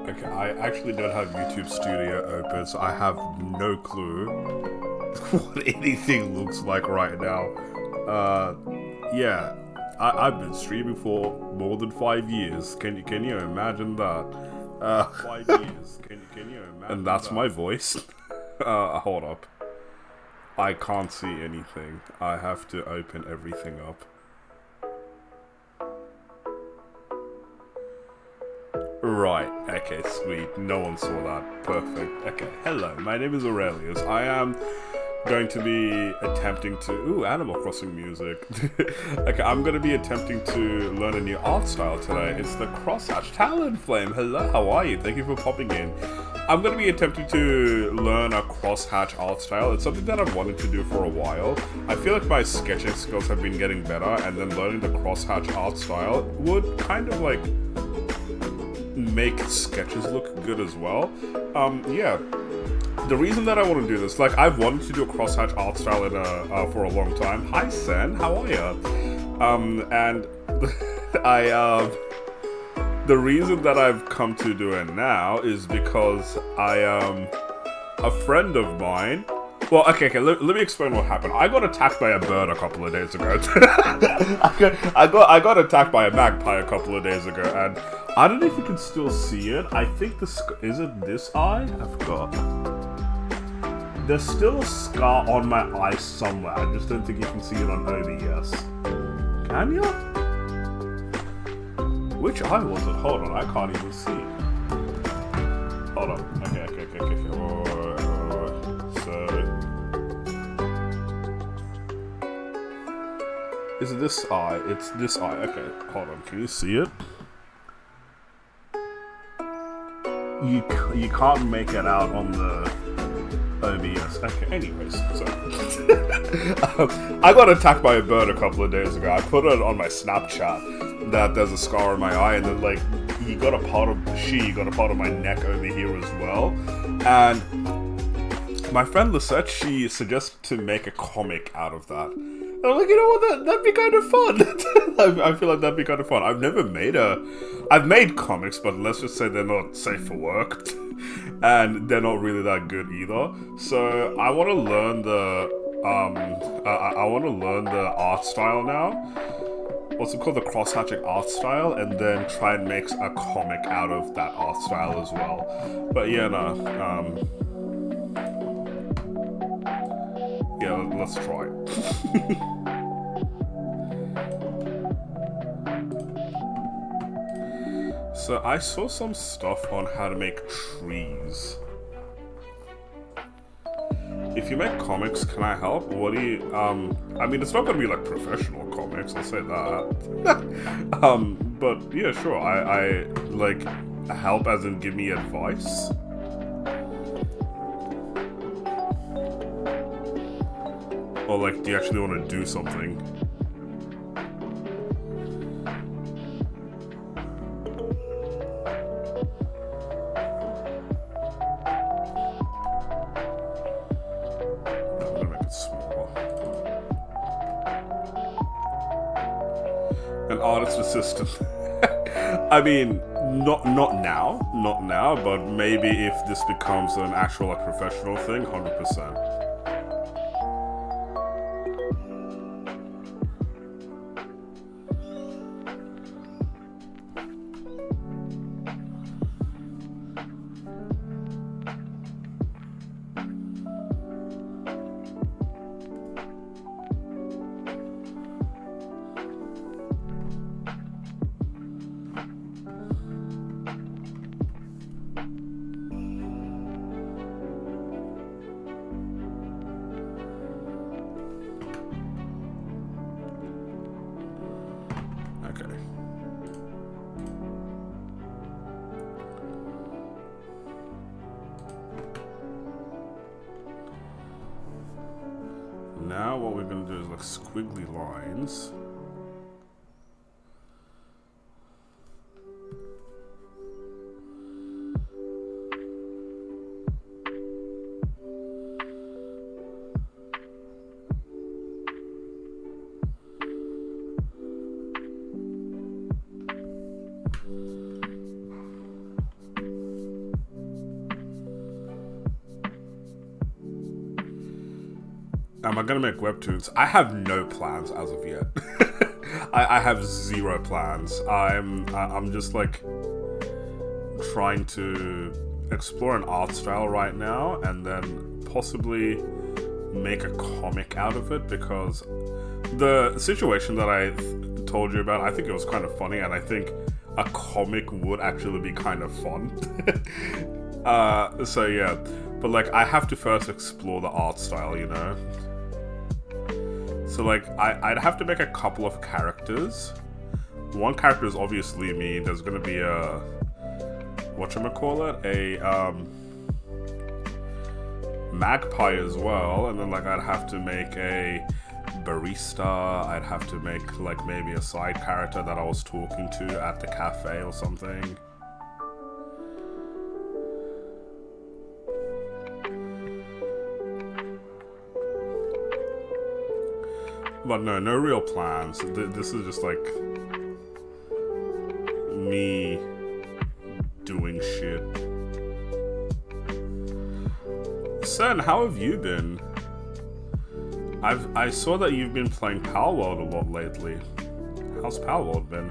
Okay, I actually don't have YouTube Studio open, so I have no clue what anything looks like right now. Uh, yeah, I've been streaming for more than 5 years. Can you imagine that? 5 years. Can you imagine? And that's my voice. Hold up. I can't see anything. I have to open everything up. Right, okay, sweet. No one saw that. Perfect. Okay, hello, my name is Aurelius. I am going to be attempting to... Ooh, Animal Crossing music. Okay, I'm going to be attempting to learn a new art style today. It's the Crosshatch Talonflame. Hello, how are you? Thank you for popping in. I'm going to be attempting to learn a crosshatch art style. It's something that I've wanted to do for a while. I feel like my sketching skills have been getting better, and then learning the crosshatch art style would kind of like make sketches look good as well. Yeah. The reason that I want to do this, like, I've wanted to do a crosshatch art style in for a long time. Hi, Sen, how are ya? And the reason that I've come to do it now is because a friend of mine. Well, okay, let me explain what happened. I got attacked by a bird a couple of days ago. I got attacked by a magpie a couple of days ago, and I don't know if you can still see it. I think is it this eye? I forgot. There's still a scar on my eye somewhere. I just don't think you can see it on OBS. Can you? Which eye was it? Hold on, I can't even see. Hold on. Okay. So, is it this eye? It's this eye. Okay, hold on. Can you see it? You can't make it out on the OBS. Okay, anyways, so I got attacked by a bird a couple of days ago. I put it on my Snapchat that there's a scar on my eye, and then like she got a part of my neck over here as well. And my friend Lisette, she suggested to make a comic out of that. And I'm like, you know what, that'd be kind of fun. I feel like that'd be kind of fun. I've made comics, but let's just say they're not safe for work. And they're not really that good either. So I want to learn the art style now. What's it called? The cross-hatching art style, and then try and make a comic out of that art style as well. But yeah, no. Yeah, let's try it. So I saw some stuff on how to make trees. If you make comics, can I help? What do you, I mean, it's not gonna be like professional comics, I'll say that. But yeah, sure, I like, help as in give me advice. Or like, do you actually want to do something? An artist assistant. I mean, not now, but maybe if this becomes an actual like professional thing, 100%. Now what we're going to do is like squiggly lines. Am I gonna make webtoons? I have no plans as of yet. I have zero plans. I'm just like trying to explore an art style right now, and then possibly make a comic out of it, because the situation that I told you about, I think it was kind of funny, and I think a comic would actually be kind of fun. So yeah, but like I have to first explore the art style, you know? So like I'd have to make a couple of characters. One character is obviously me. There's gonna be a whatchamacallit, a magpie as well, and then like I'd have to make a barista. I'd have to make like maybe a side character that I was talking to at the cafe or something. But no real plans. This is just like me doing shit. Sen, how have you been? I saw that you've been playing Palworld a lot lately. How's Palworld been?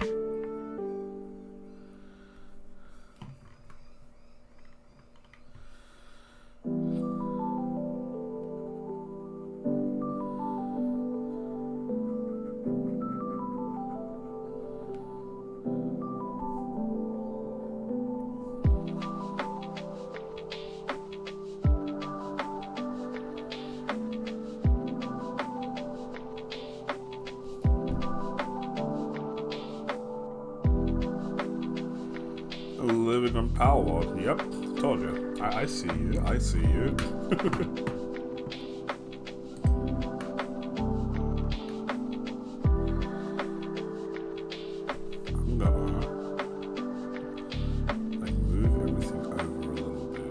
Living on Palworld. Yep, told you. I see you. I see you. I'm gonna like move everything over a little bit.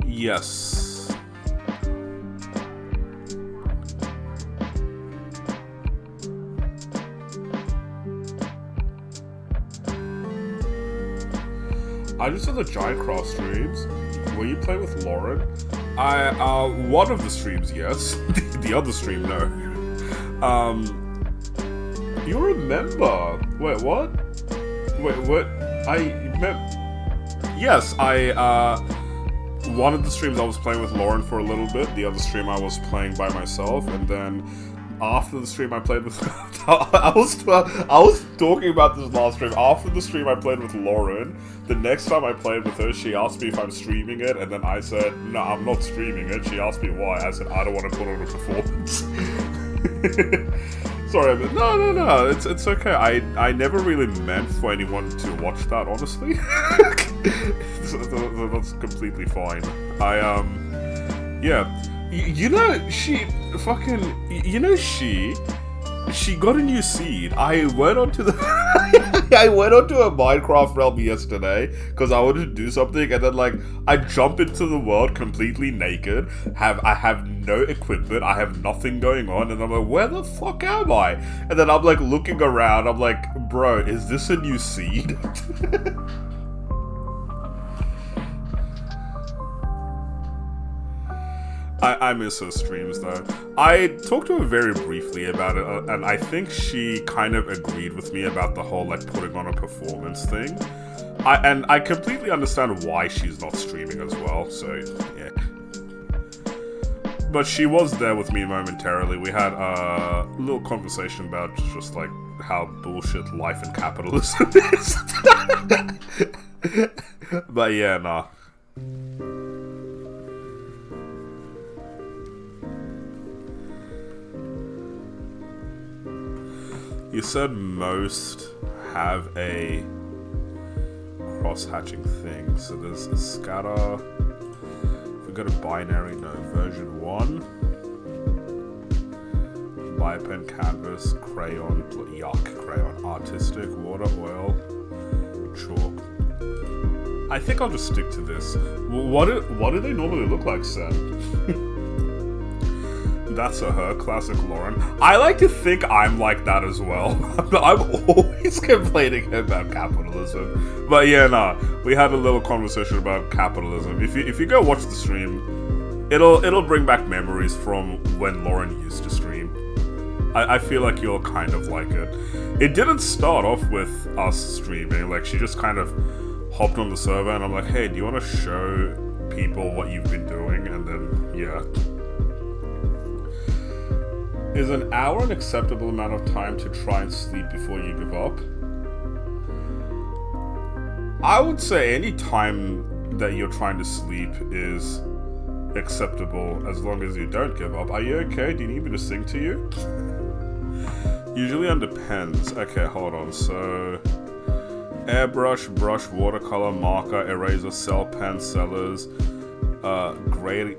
Yes. I just saw the Giant Craft streams. Were you playing with Lauren? One of the streams, yes. The other stream, no. You remember? Wait, what? Wait, what? Yes, one of the streams I was playing with Lauren for a little bit. The other stream I was playing by myself, and then after the stream I played with. I was talking about this last stream. After the stream I played with Lauren, the next time I played with her, she asked me if I'm streaming it, and then I said, no, I'm not streaming it. She asked me why. I said, I don't want to put on a performance. Sorry, but no, it's okay. I never really meant for anyone to watch that, honestly. so that's completely fine. Yeah. You know, she got a new seed. I went onto a Minecraft realm yesterday because I wanted to do something, and then like I jump into the world completely naked. I have no equipment. I have nothing going on, and I'm like, where the fuck am I? And then I'm like looking around. I'm like, bro, is this a new seed? I miss her streams though. I talked to her very briefly about it, and I think she kind of agreed with me about the whole like putting on a performance thing. I completely understand why she's not streaming as well, so yeah. But she was there with me momentarily. We had a little conversation about just like how bullshit life and capitalism is. But yeah, nah. You said most have a cross-hatching thing. So there's a scatter. If we go to binary, no. Version 1. Biopen, canvas, crayon, crayon, artistic, water, oil, chalk. I think I'll just stick to this. What do they normally look like, Seth? That's a her, classic Lauren. I like to think I'm like that as well. I'm always complaining about capitalism. But yeah, nah, we had a little conversation about capitalism. If you go watch the stream, it'll bring back memories from when Lauren used to stream. I feel like you'll kind of like it. It didn't start off with us streaming, like she just kind of hopped on the server and I'm like, hey, do you want to show people what you've been doing? And then, yeah. Is an hour an acceptable amount of time to try and sleep before you give up? I would say any time that you're trying to sleep is acceptable as long as you don't give up. Are you okay? Do you need me to sing to you? Usually on depends. Okay, hold on. So, airbrush, brush, watercolor, marker, eraser, cell pen, sellers, gradient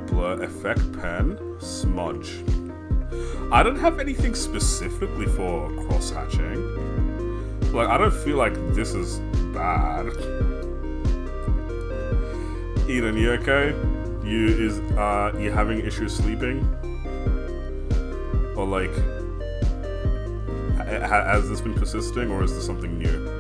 blur, effect pen, smudge. I don't have anything specifically for cross-hatching. Like, I don't feel like this is bad. Eden, you okay? You having issues sleeping? Or like, has this been persisting, or is this something new?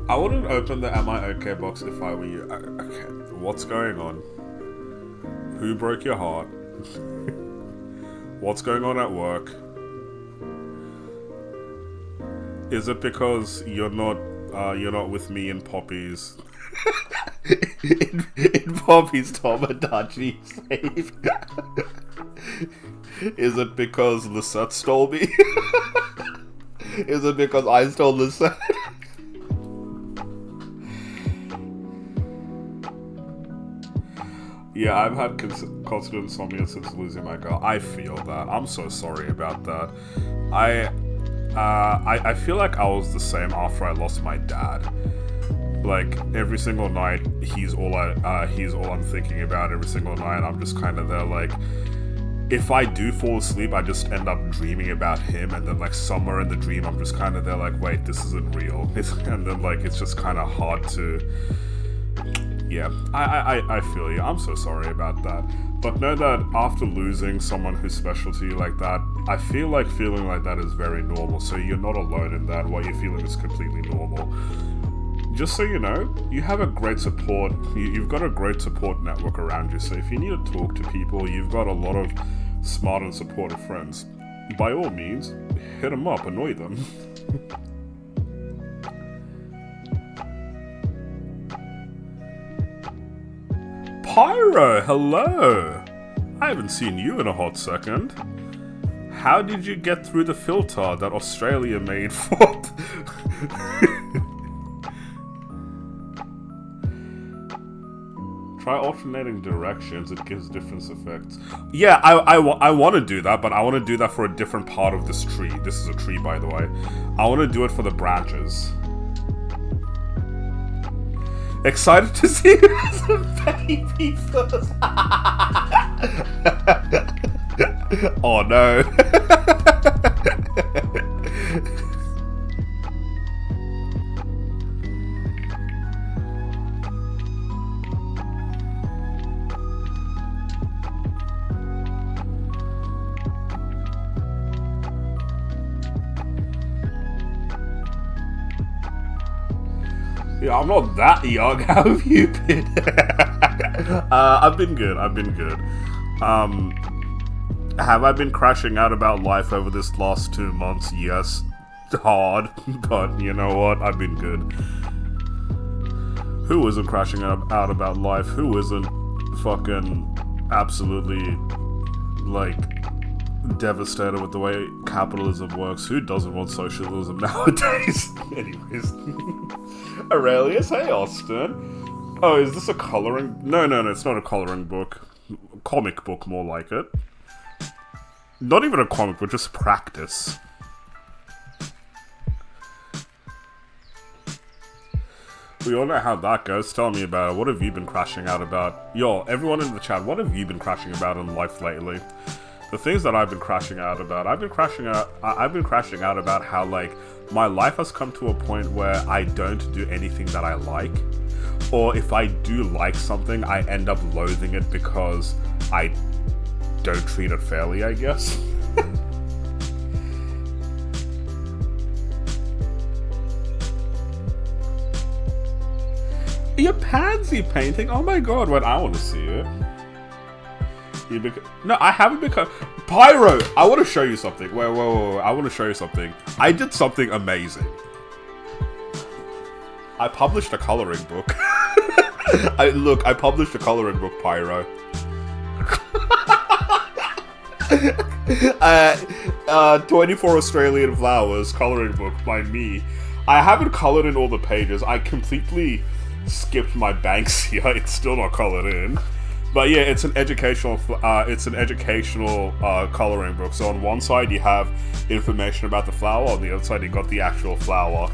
I wouldn't open the Am I Okay box if I were you. Okay, what's going on? Who broke your heart? What's going on at work? Is it because you're not with me in Poppy's in Poppy's Tomodachi save? Is it because Lisette stole me? Is it because I stole Lisette? Yeah, I've had constant insomnia since losing my girl. I feel that. I'm so sorry about that. I feel like I was the same after I lost my dad. Like every single night, he's all I'm thinking about. Every single night, I'm just kind of there, like, if I do fall asleep, I just end up dreaming about him, and then like somewhere in the dream, I'm just kind of there like, wait, this isn't real. And then like it's just kind of hard to. Yeah, I feel you. I'm so sorry about that. But know that after losing someone who's special to you like that, I feel like feeling like that is very normal. So you're not alone in that. What you're feeling is completely normal. Just so you know, you have a great support. You've got a great support network around you. So if you need to talk to people, you've got a lot of smart and supportive friends. By all means, hit them up, annoy them. Pyro, hello! I haven't seen you in a hot second. How did you get through the filter that Australia made for... Try alternating directions, it gives different effects. Yeah, I want to do that, but I want to do that for a different part of this tree. This is a tree, by the way. I want to do it for the branches. Excited to see you as a baby first. Oh no. Yeah, I'm not that young. How have you been? I've been good. Have I been crashing out about life over this last 2 months? Yes. Hard. But you know what? I've been good. Who isn't crashing out about life? Who isn't fucking absolutely, like, devastated with the way capitalism works? Who doesn't want socialism nowadays? Anyways. Aurelius, hey Austin. Oh, is this a coloring? No, it's not a coloring book. Comic book, more like it. Not even a comic book, just practice. We all know how that goes. Tell me about it. What have you been crashing out about? Yo, everyone in the chat, what have you been crashing about in life lately? The things that I've been crashing out about, I've been crashing out about how, like, my life has come to a point where I don't do anything that I like. Or if I do like something, I end up loathing it because I don't treat it fairly, I guess. You're pansy painting? Oh my god, wait, I want to see it. No, I haven't become... Pyro! I want to show you something. Wait, I want to show you something. I did something amazing. I published a coloring book. I published a coloring book, Pyro. 24 Australian Flowers coloring book by me. I haven't colored in all the pages. I completely skipped my banks here. It's still not colored in. But yeah, it's an educational coloring book. So on one side you have information about the flower, on the other side you got the actual flower.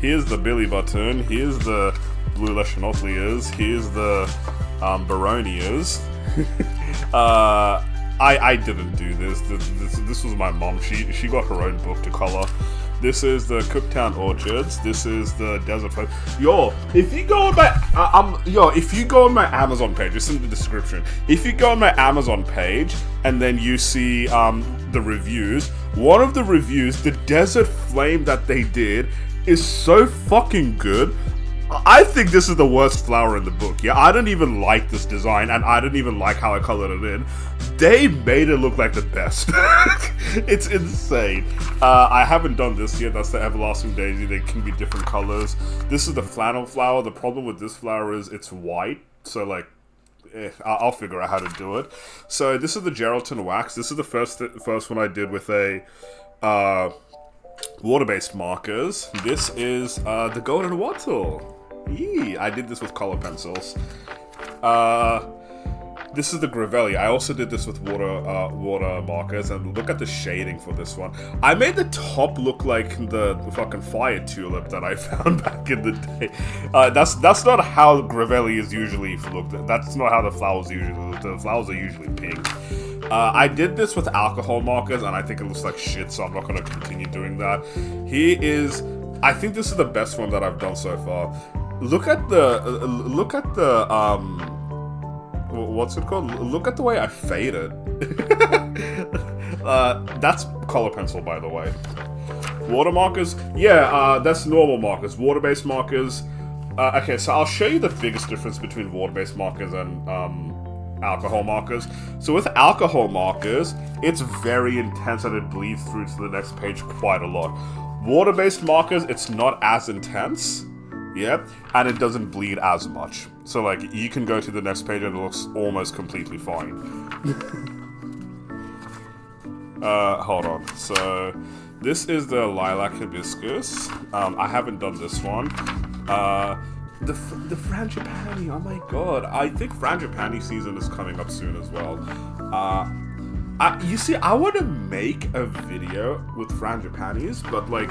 Here's the Billy button, here's the blue Leschenotlias, here's the Baronias. I didn't do this. This was my mom. She got her own book to color. This is the Cooktown Orchards. This is the Desert Folk. Yo, if you go on my if you go on my Amazon page, it's in the description. If you go on my Amazon page and then you see the reviews, one of the reviews, the Desert Flame that they did, is so fucking good. I think this is the worst flower in the book. Yeah, I don't even like this design, and I don't even like how I colored it in. They made it look like the best. It's insane. I haven't done this yet. That's the Everlasting Daisy. They can be different colors. This is the flannel flower. The problem with this flower is it's white. So, like, I'll figure out how to do it. So, this is the Geraldton Wax. This is the first one I did with a water-based markers. This is the Golden Wattle. Yee, I did this with color pencils. This is the Gravellia. I also did this with water markers, and look at the shading for this one. I made the top look like the fucking fire tulip that I found back in the day. That's not how Gravellias usually look. That's not how the flowers usually look. The flowers are usually pink. I did this with alcohol markers, and I think it looks like shit, so I'm not going to continue doing that. I think this is the best one that I've done so far. Look at the, what's it called? Look at the way I fade it. That's color pencil, by the way. Water markers? Yeah, that's normal markers. Water-based markers. Okay, so I'll show you the biggest difference between water-based markers and alcohol markers. So with alcohol markers, it's very intense and it bleeds through to the next page quite a lot. Water-based markers, it's not as intense, yeah, and it doesn't bleed as much. So like, you can go to the next page and it looks almost completely fine. Hold on. So this is the lilac hibiscus. I haven't done this one. The frangipani, oh my god. I think frangipani season is coming up soon as well. You see, I want to make a video with frangipanis, but like,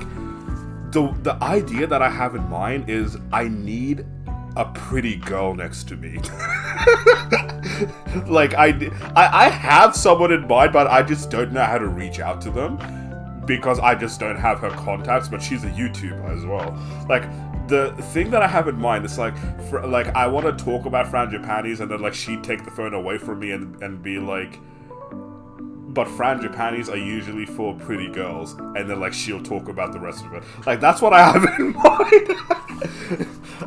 the idea that I have in mind is I need a pretty girl next to me. Like, I have someone in mind, but I just don't know how to reach out to them because I just don't have her contacts, but she's a YouTuber as well. Like, the thing that I have in mind is like I want to talk about frangipanis, and then like she'd take the phone away from me and be like, but frangipanis are usually for pretty girls, and then like she'll talk about the rest of it. Like, that's what I have in mind.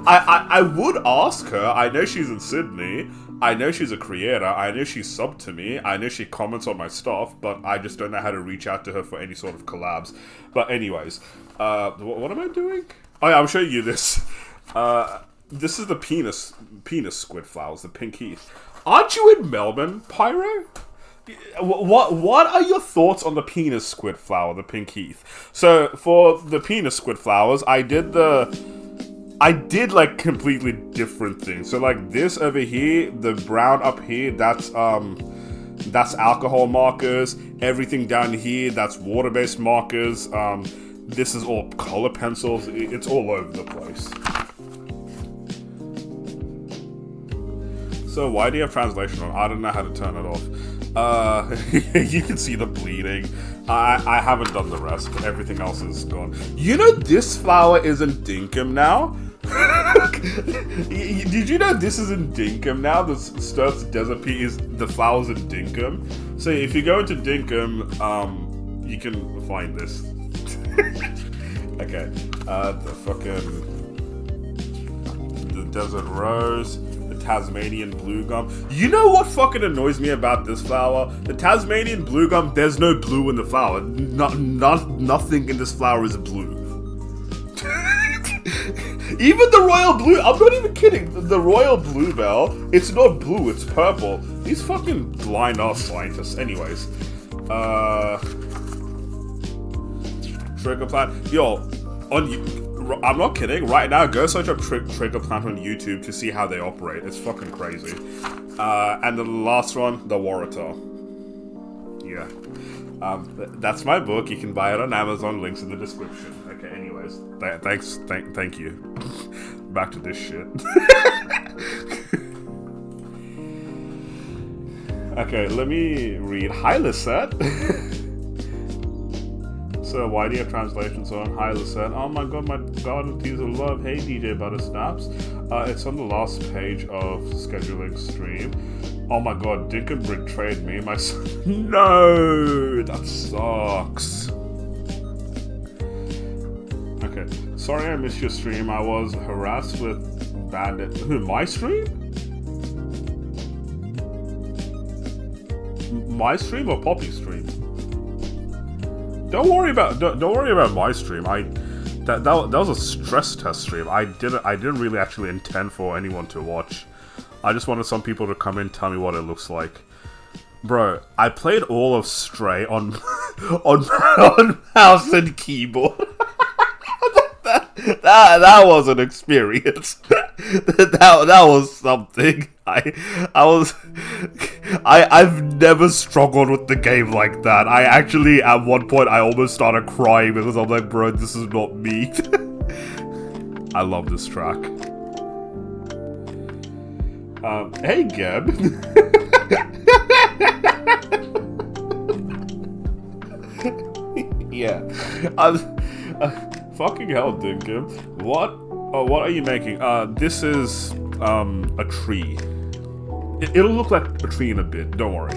I would ask her. I know she's in Sydney. I know she's a creator. I know she's subbed to me. I know she comments on my stuff, but I just don't know how to reach out to her for any sort of collabs. But anyways, what am I doing? Oh yeah, I'm showing you this. This is the penis squid flowers, the pink heath. Aren't you in Melbourne, Pyro? What are your thoughts on the penis squid flower, the pink heath? So for the penis squid flowers, I did like completely different things. So like this over here, the brown up here, that's alcohol markers. Everything down here, that's water-based markers. This is all color pencils. It's all over the place. So why do you have translation on? I don't know how to turn it off. You can see the bleeding. I haven't done the rest. Everything else is gone. You know this flower is in Dinkum now? Did you know this is in Dinkum now? The Sturt's Desert Pea is the flowers in Dinkum. So if you go into Dinkum, you can find this. Okay, the desert rose, the Tasmanian blue gum. You know what fucking annoys me about this flower? The Tasmanian blue gum, there's no blue in the flower. Nothing in this flower is blue. Even the royal blue, I'm not even kidding. The royal bluebell, it's not blue, it's purple. These fucking blind ass scientists. Anyways, trigger plant. Yo, I'm not kidding. Right now, go search up trigger plant on YouTube to see how they operate. It's fucking crazy. And the last one, the Waratah. Yeah. That's my book. You can buy it on Amazon. Links in the description. Okay. Anyways, thank you. Back to this shit. Okay, let me read. Hi, Lisette. So why do you have translations on? Hi, Lisette. Oh my god, tears of love. Hey, DJ Buttersnaps. It's on the last page of scheduling stream. Oh my god, Dinkum betrayed me. My son. No, that sucks. Okay, sorry I missed your stream. I was harassed with bandit. Who? My stream? My stream or Poppy's stream? Don't worry about my stream. That was a stress test stream. I didn't really actually intend for anyone to watch. I just wanted some people to come in and tell me what it looks like. Bro, I played all of Stray on on mouse and keyboard. that was an experience. that was something. I've never struggled with the game like that. I actually, at one point, I almost started crying because I'm like, bro, this is not me. I love this track. Hey, Geb. Yeah. I'm, fucking hell, Dinkum. What? Oh, what are you making? This is a tree. It'll look like a tree in a bit. Don't worry.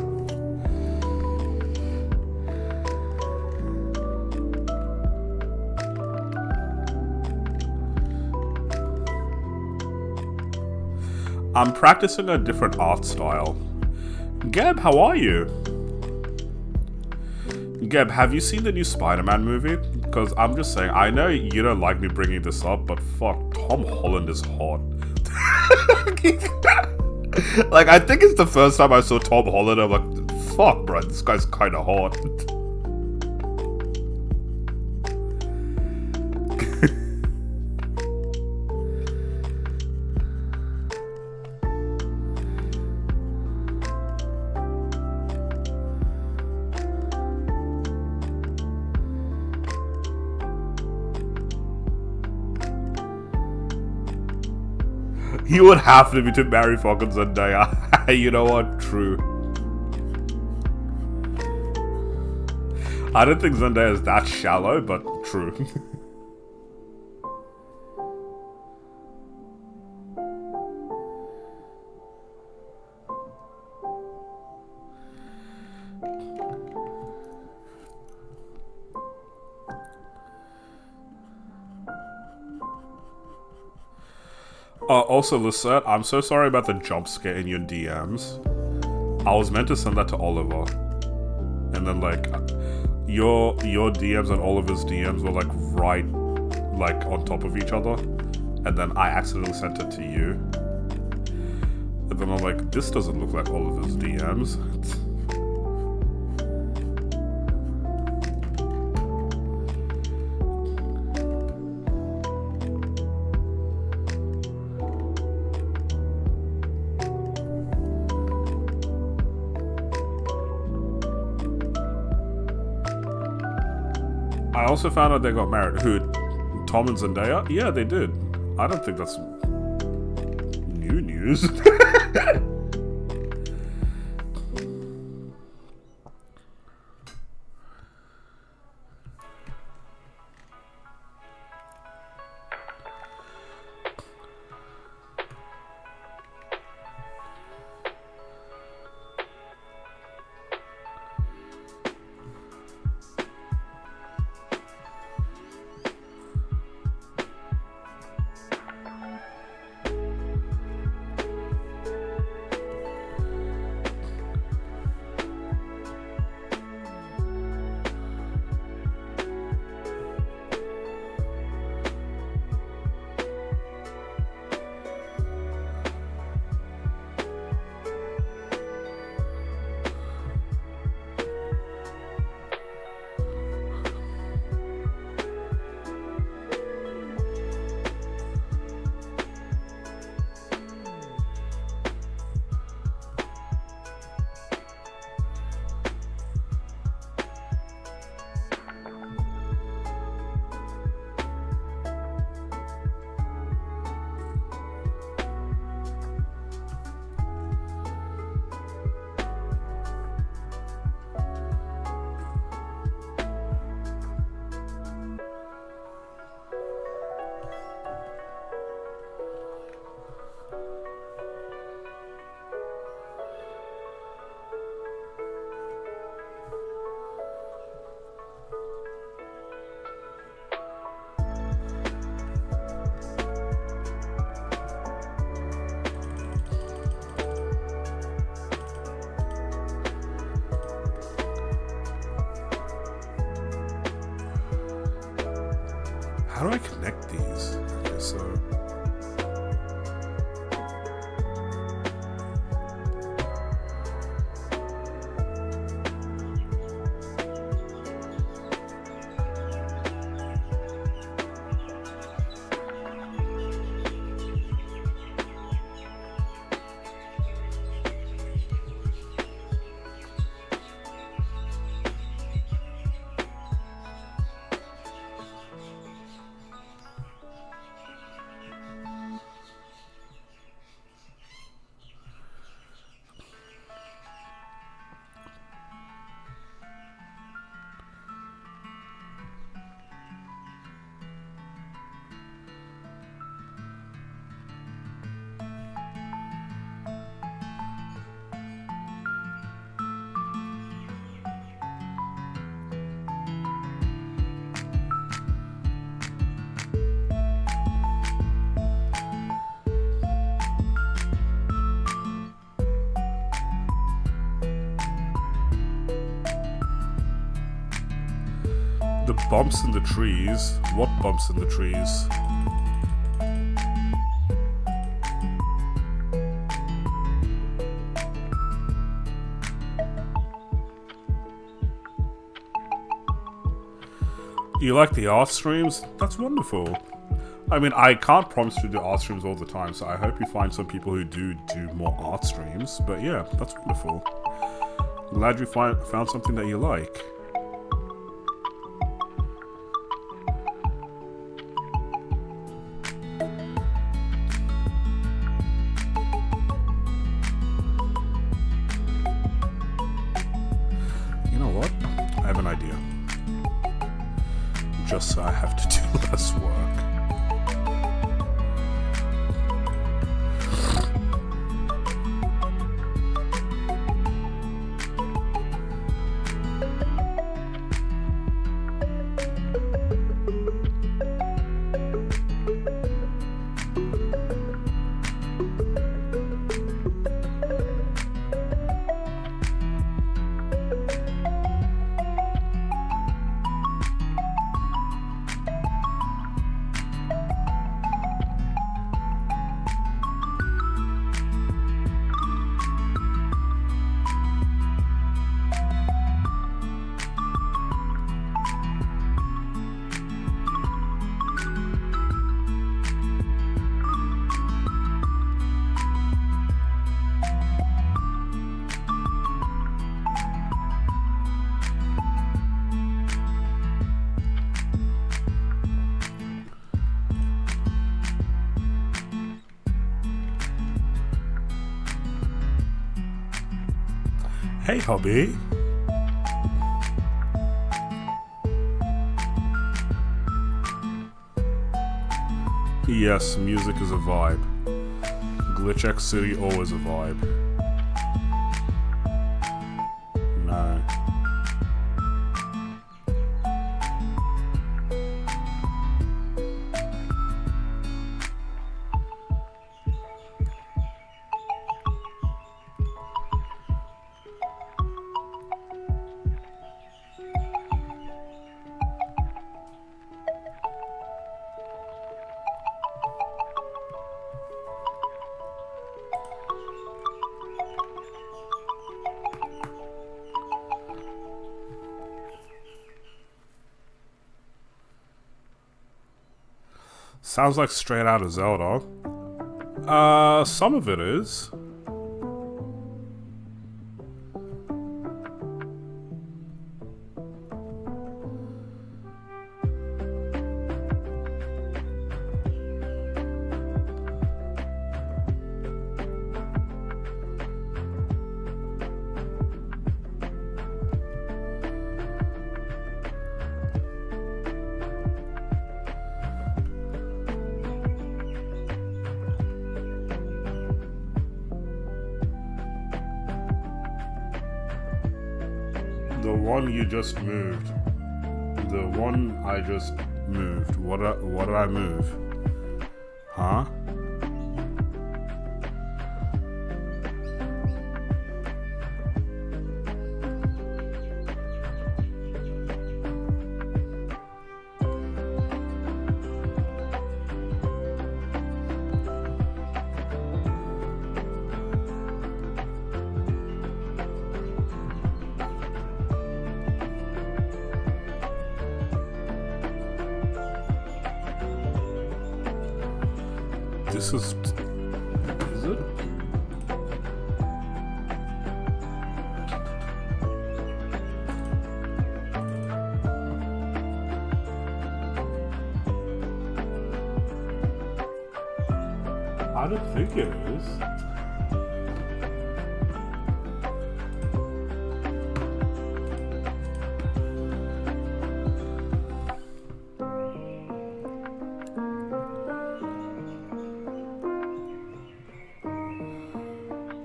I'm practicing a different art style. Geb, how are you? Geb, have you seen the new Spider-Man movie? Because I'm just saying, I know you don't like me bringing this up, but fuck, Tom Holland is hot. Like, I think it's the first time I saw Tom Holland, I'm like, fuck, bro, this guy's kind of hot. He would have to be to marry fucking Zendaya. You know what? True. I don't think Zendaya is that shallow, but true. Also, Lisette, I'm so sorry about the jump scare in your DMs. I was meant to send that to Oliver. And then, like, your DMs and Oliver's DMs were, like, right, like, on top of each other. And then I accidentally sent it to you. And then I'm like, this doesn't look like Oliver's DMs. I also found out they got married. Who? Tom and Zendaya? Yeah, they did. I don't think that's new news. How do I connect these? Okay, so... bumps in the trees. What bumps in the trees? You like the art streams? That's wonderful. I mean, I can't promise to do art streams all the time, so I hope you find some people who do more art streams. But yeah, that's wonderful. Glad you found something that you like. You know what? I have an idea. Just so I have to do less work. Hey, hobby. Yes, music is a vibe. Glitch X City always a vibe. No. Sounds like straight out of Zelda. Some of it is. The one you just moved. The one I just moved. What did I move? Huh? This is it? I don't think it is.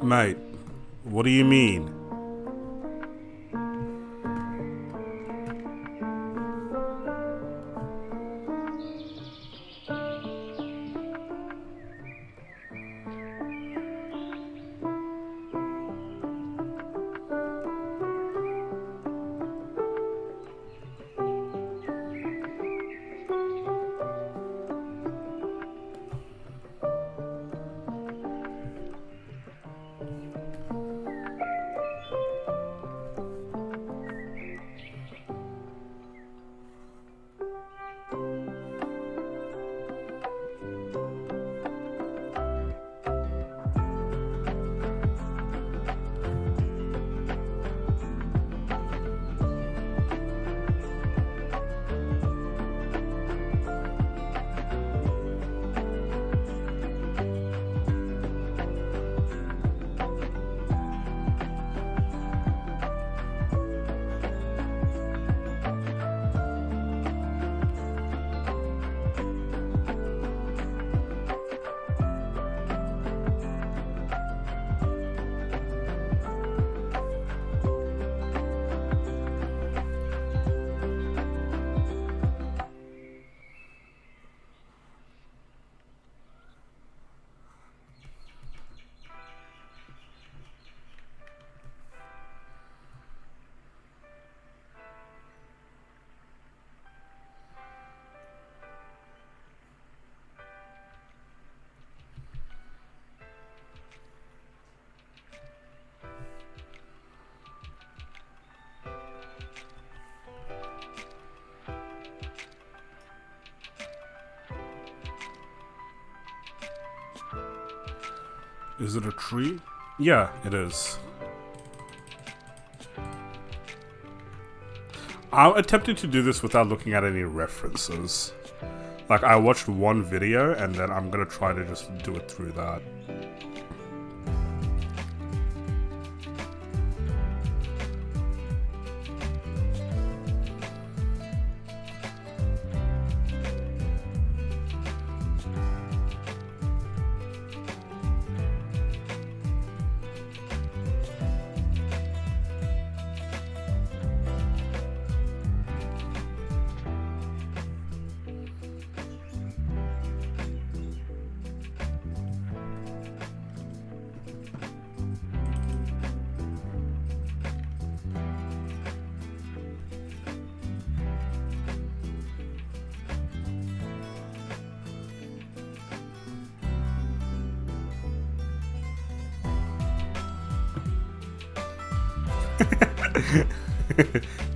Mate, what do you mean? Is it a tree? Yeah, it is. I'm attempting to do this without looking at any references. Like, I watched one video and then I'm gonna try to just do it through that.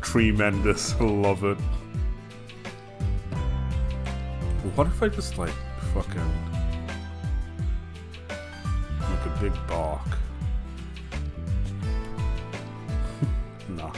Tremendous, love it. What if I just like fucking make a big bark? Nah.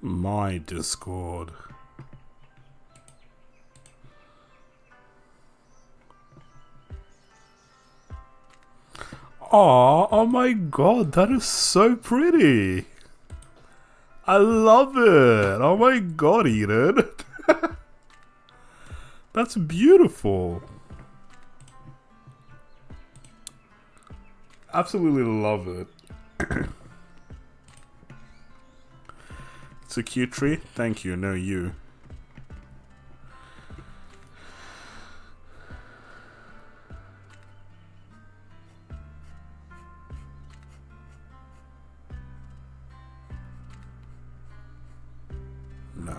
My Discord. Aw, oh my god, that is so pretty. I love it. Oh my god, Eden. That's beautiful. absolutely love it. It's a cute tree. Thank you. No, you. No.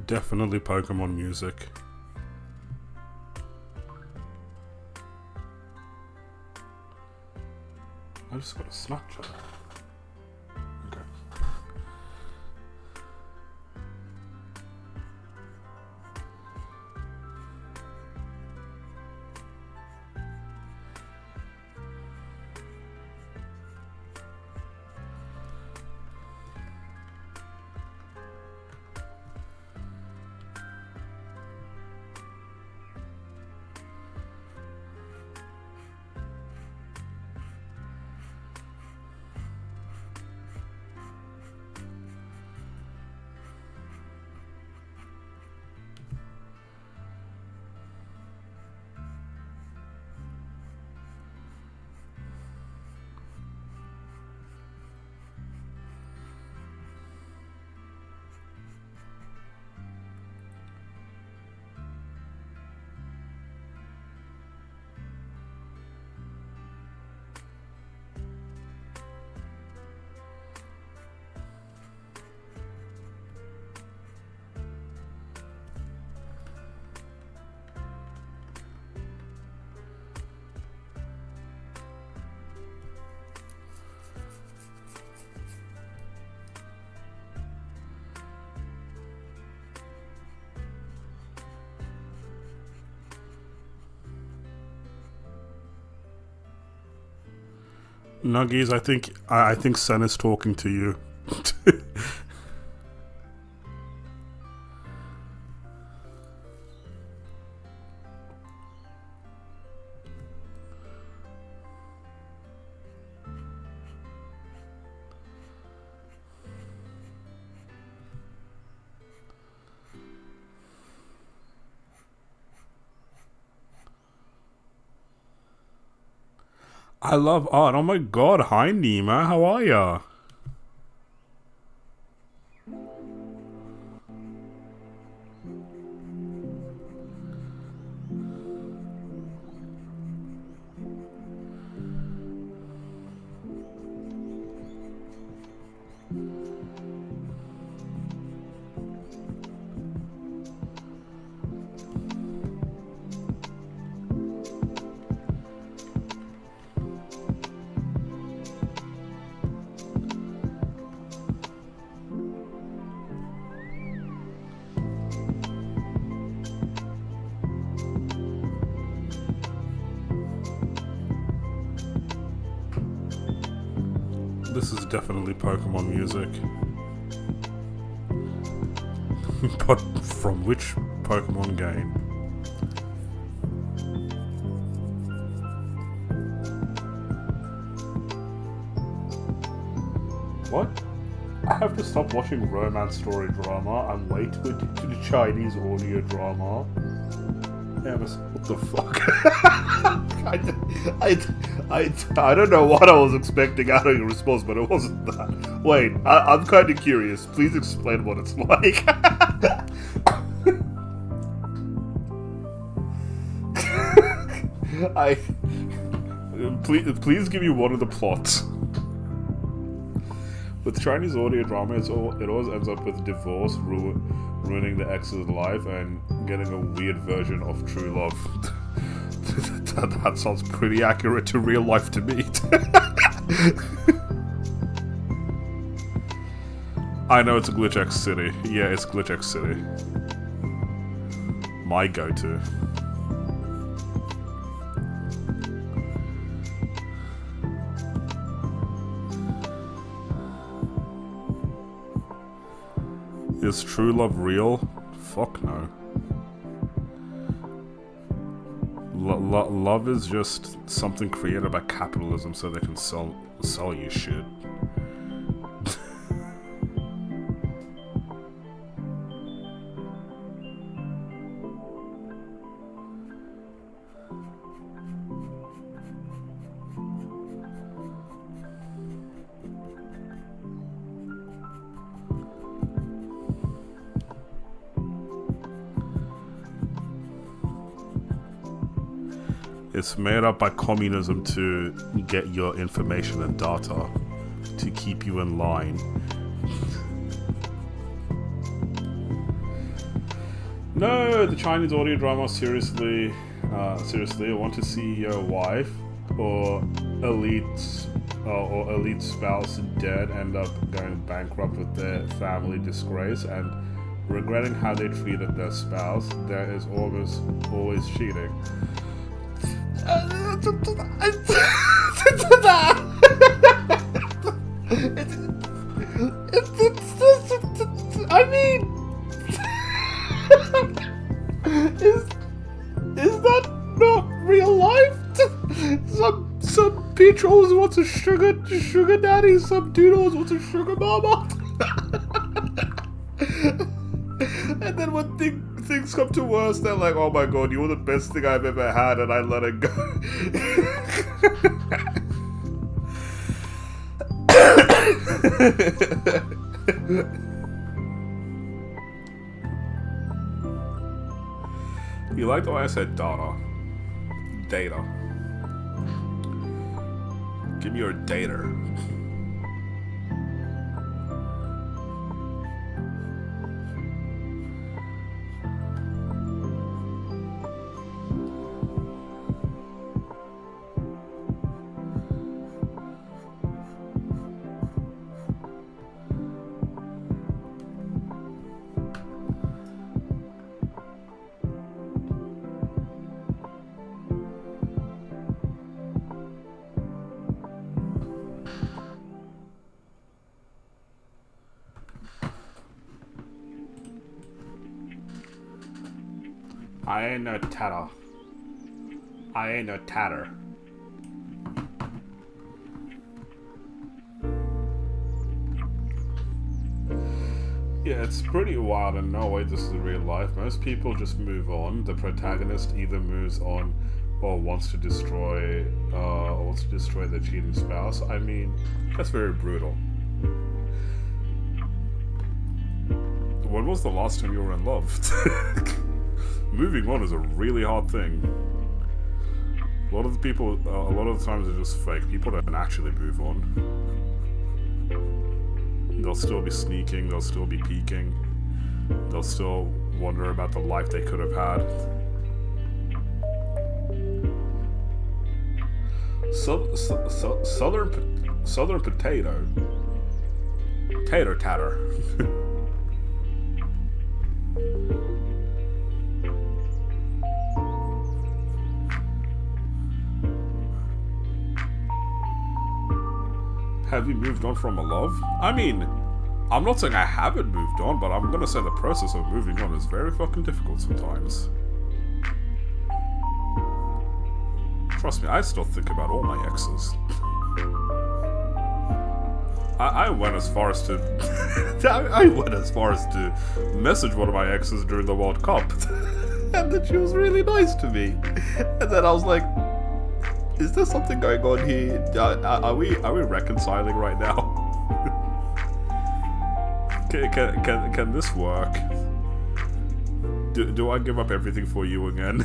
Definitely Pokemon music. I just got a Snapchat. Okay. Nuggies, I think Sen is talking to you. I love art. Oh my god, hi Nima, how are ya? This is definitely Pokemon music. But from which Pokemon game? What? I have to stop watching romance story drama and wait to the Chinese audio drama. Yeah, what the fuck? I don't know what I was expecting out of your response, but it wasn't that. Wait, I'm kind of curious. Please explain what it's like. Please give me one of the plots. With Chinese audio drama, it always ends up with divorce, ruining the ex's life, and getting a weird version of true love. That sounds pretty accurate to real life to me. I know it's Glitch X City. Yeah, it's Glitch X City. My go-to. Is true love real? Fuck no. Love is just something created by capitalism so they can sell you shit. It's made up by communism to get your information and data, to keep you in line. No, the Chinese audio drama, seriously, I want to see your wife or elite spouse dead, end up going bankrupt with their family disgrace and regretting how they treated their spouse. There is always cheating. I mean, is that not real life? Some bitch always wants a sugar daddy, some dude always wants a sugar mama. And then when things come to worse, they're like, oh my god, you were the best thing I've ever had, and I let it go. You like the way I said data? Data. Give me your data. I ain't no tatter. I ain't no tatter. Yeah, it's pretty wild and no way this is real life. Most people just move on. The protagonist either moves on or wants to destroy their cheating spouse. I mean, that's very brutal. When was the last time you were in love? Moving on is a really hard thing. A lot of the times are just fake. People don't actually move on. They'll still be sneaking, they'll still be peeking, they'll still wonder about the life they could have had. Southern potato. Tater tatter. Have you moved on from a love? I mean, I'm not saying I haven't moved on, but I'm gonna say the process of moving on is very fucking difficult sometimes. Trust me, I still think about all my exes. I went as far as to I went as far as to message one of my exes during the World Cup, and then she was really nice to me, and then I was like, "Is there something going on here? Are we reconciling right now? Can this work? Do I give up everything for you again?"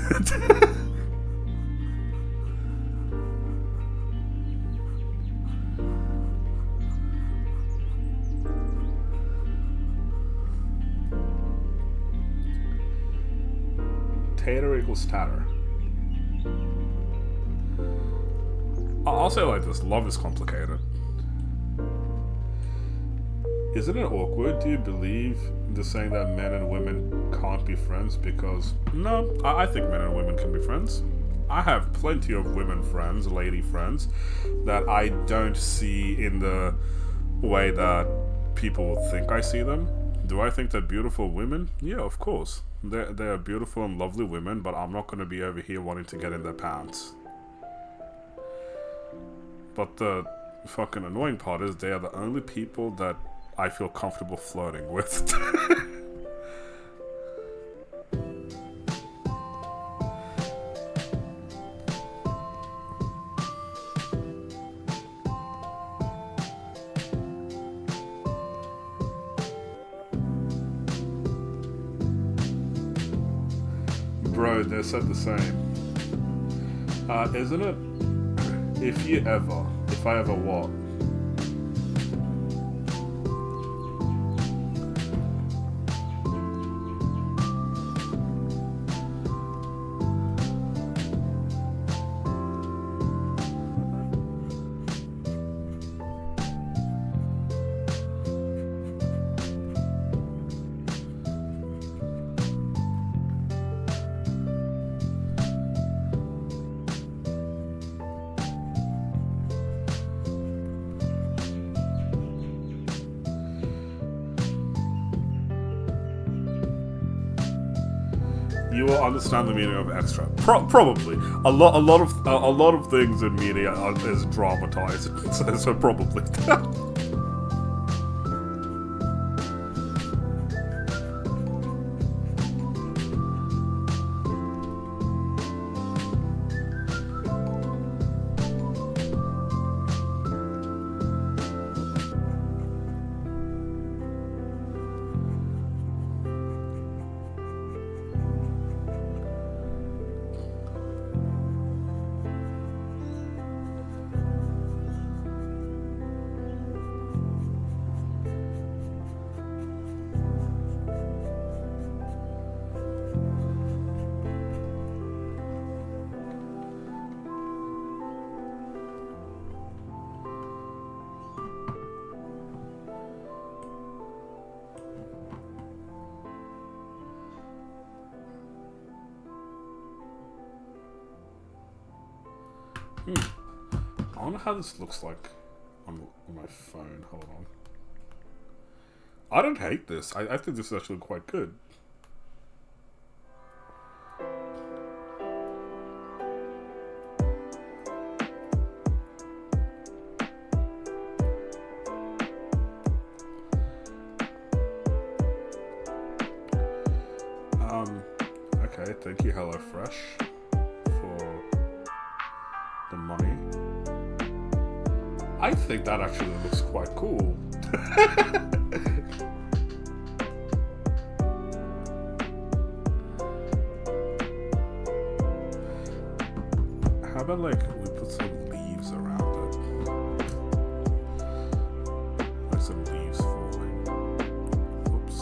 Tater equals tatter. I'll say it like this: love is complicated. Isn't it awkward? Do you believe the saying that men and women can't be friends? Because no, I think men and women can be friends. I have plenty of women friends, lady friends, that I don't see in the way that people think I see them. Do I think they're beautiful women? Yeah, of course. They're beautiful and lovely women, but I'm not going to be over here wanting to get in their pants. But the fucking annoying part is they are the only people that I feel comfortable flirting with. Bro, they said the same. Isn't it? If I ever what? You will understand the meaning of extra. Probably a lot of things in media is dramatized, so probably. I wonder how this looks like on my phone. Hold on. I don't hate this. I think this is actually quite good. Okay, thank you HelloFresh for the money. I think that actually looks quite cool. How about like we put some leaves around it? Like some leaves falling. Oops.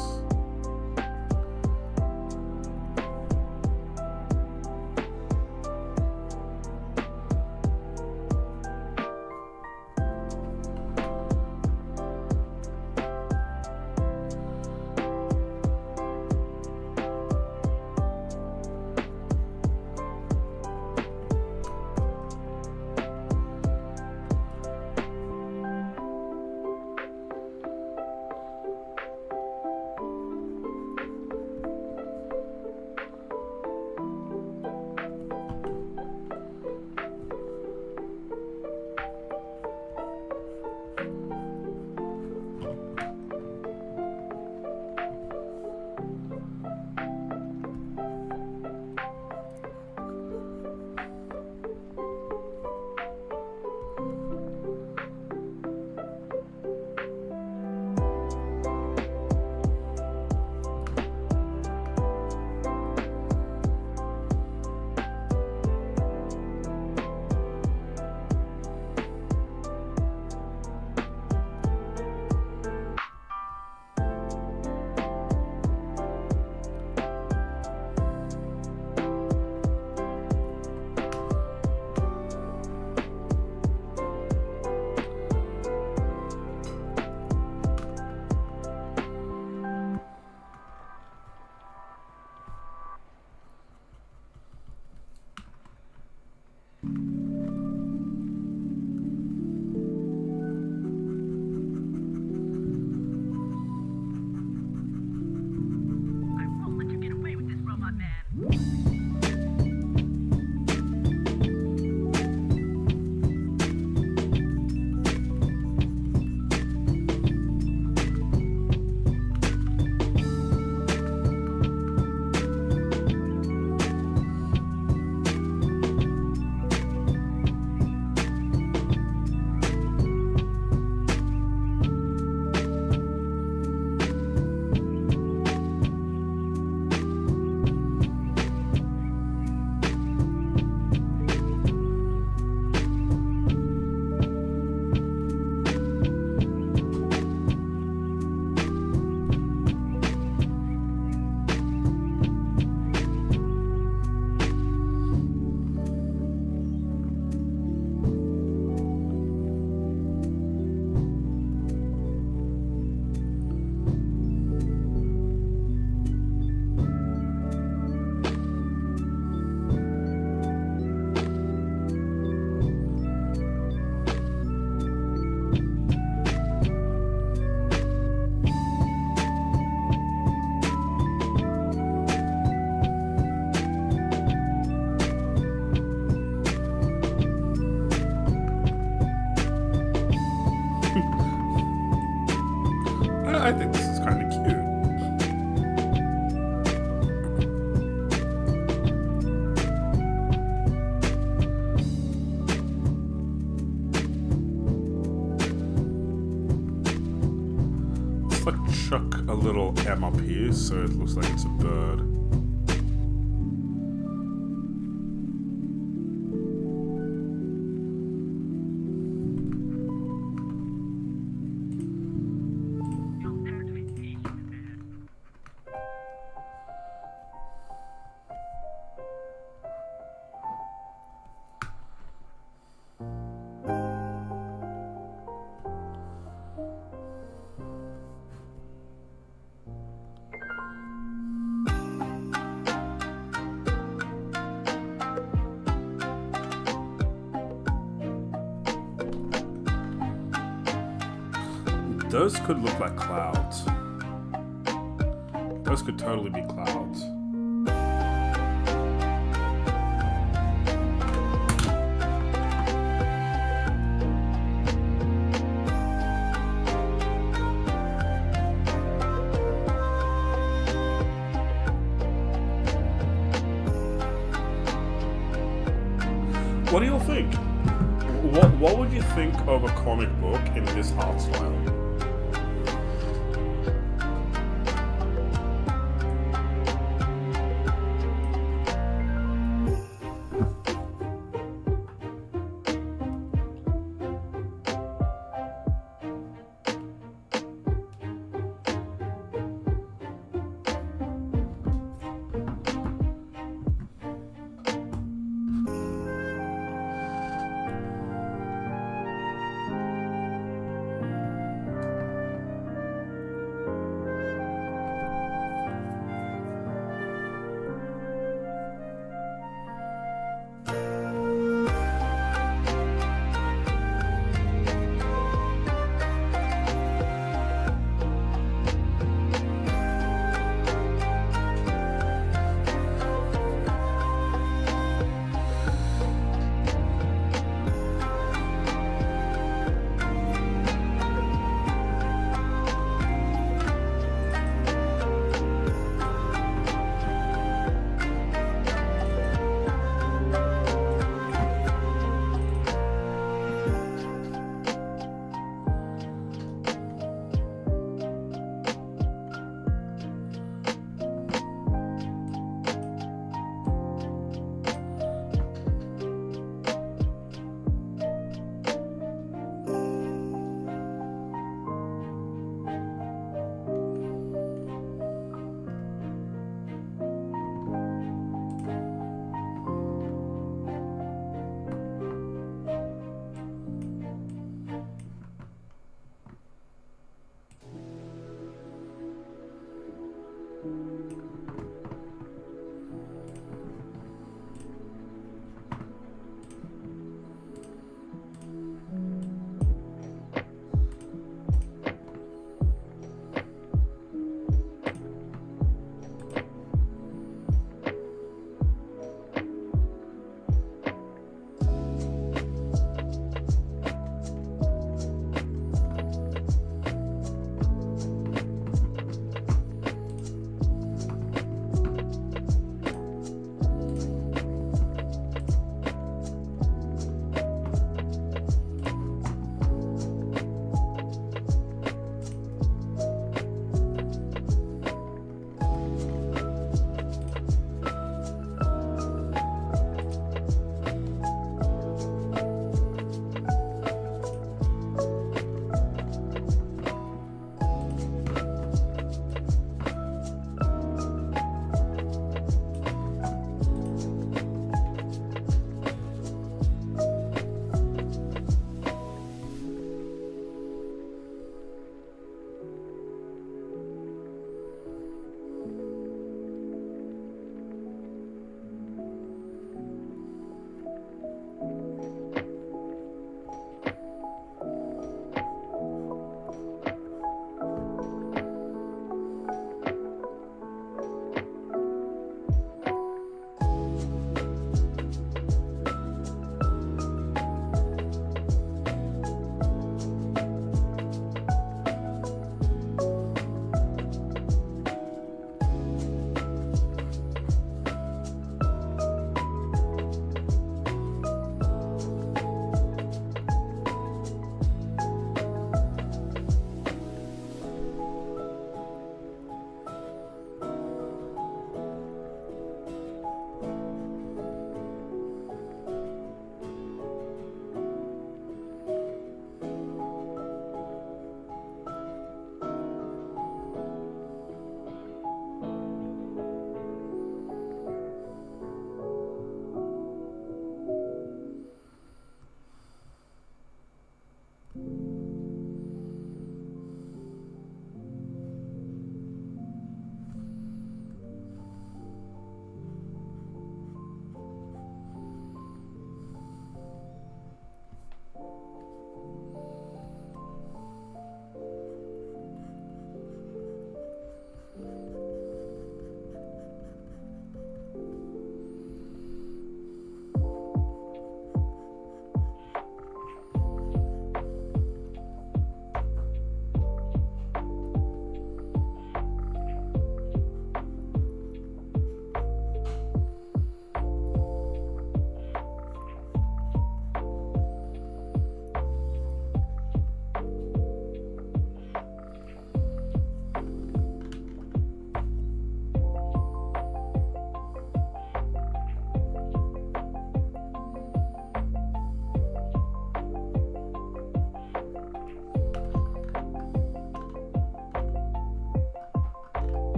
I think this is kind of cute. Let's like chuck a little M up here so it looks like it's a bird. Those could look like clouds. Those could totally be clouds. What do you think? What would you think of a comic book in this art style?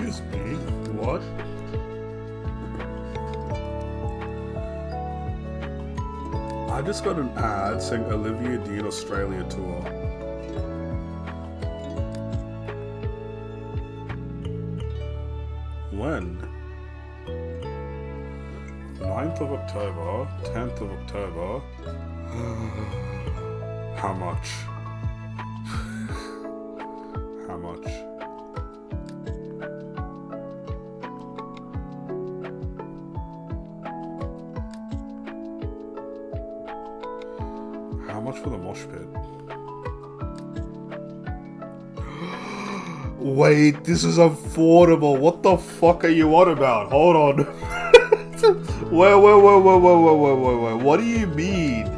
Excuse me, what? I just got an ad saying Olivia Dean Australia tour. When? 9th of October, 10th of October. How much? How much? How much for the mosh pit? Wait, this is affordable. What the fuck are you on about? Hold on. Wait. What do you mean?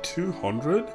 $200?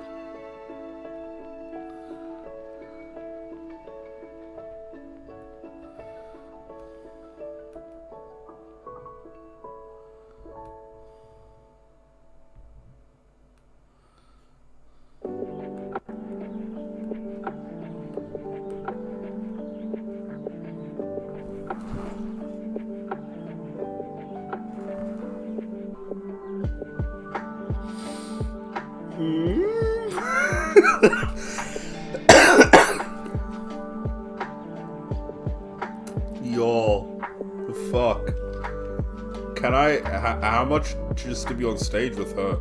Yo, the fuck? Can I? How much just to be on stage with her?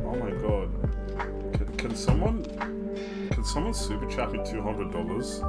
Oh my god! Can someone super chat me $200?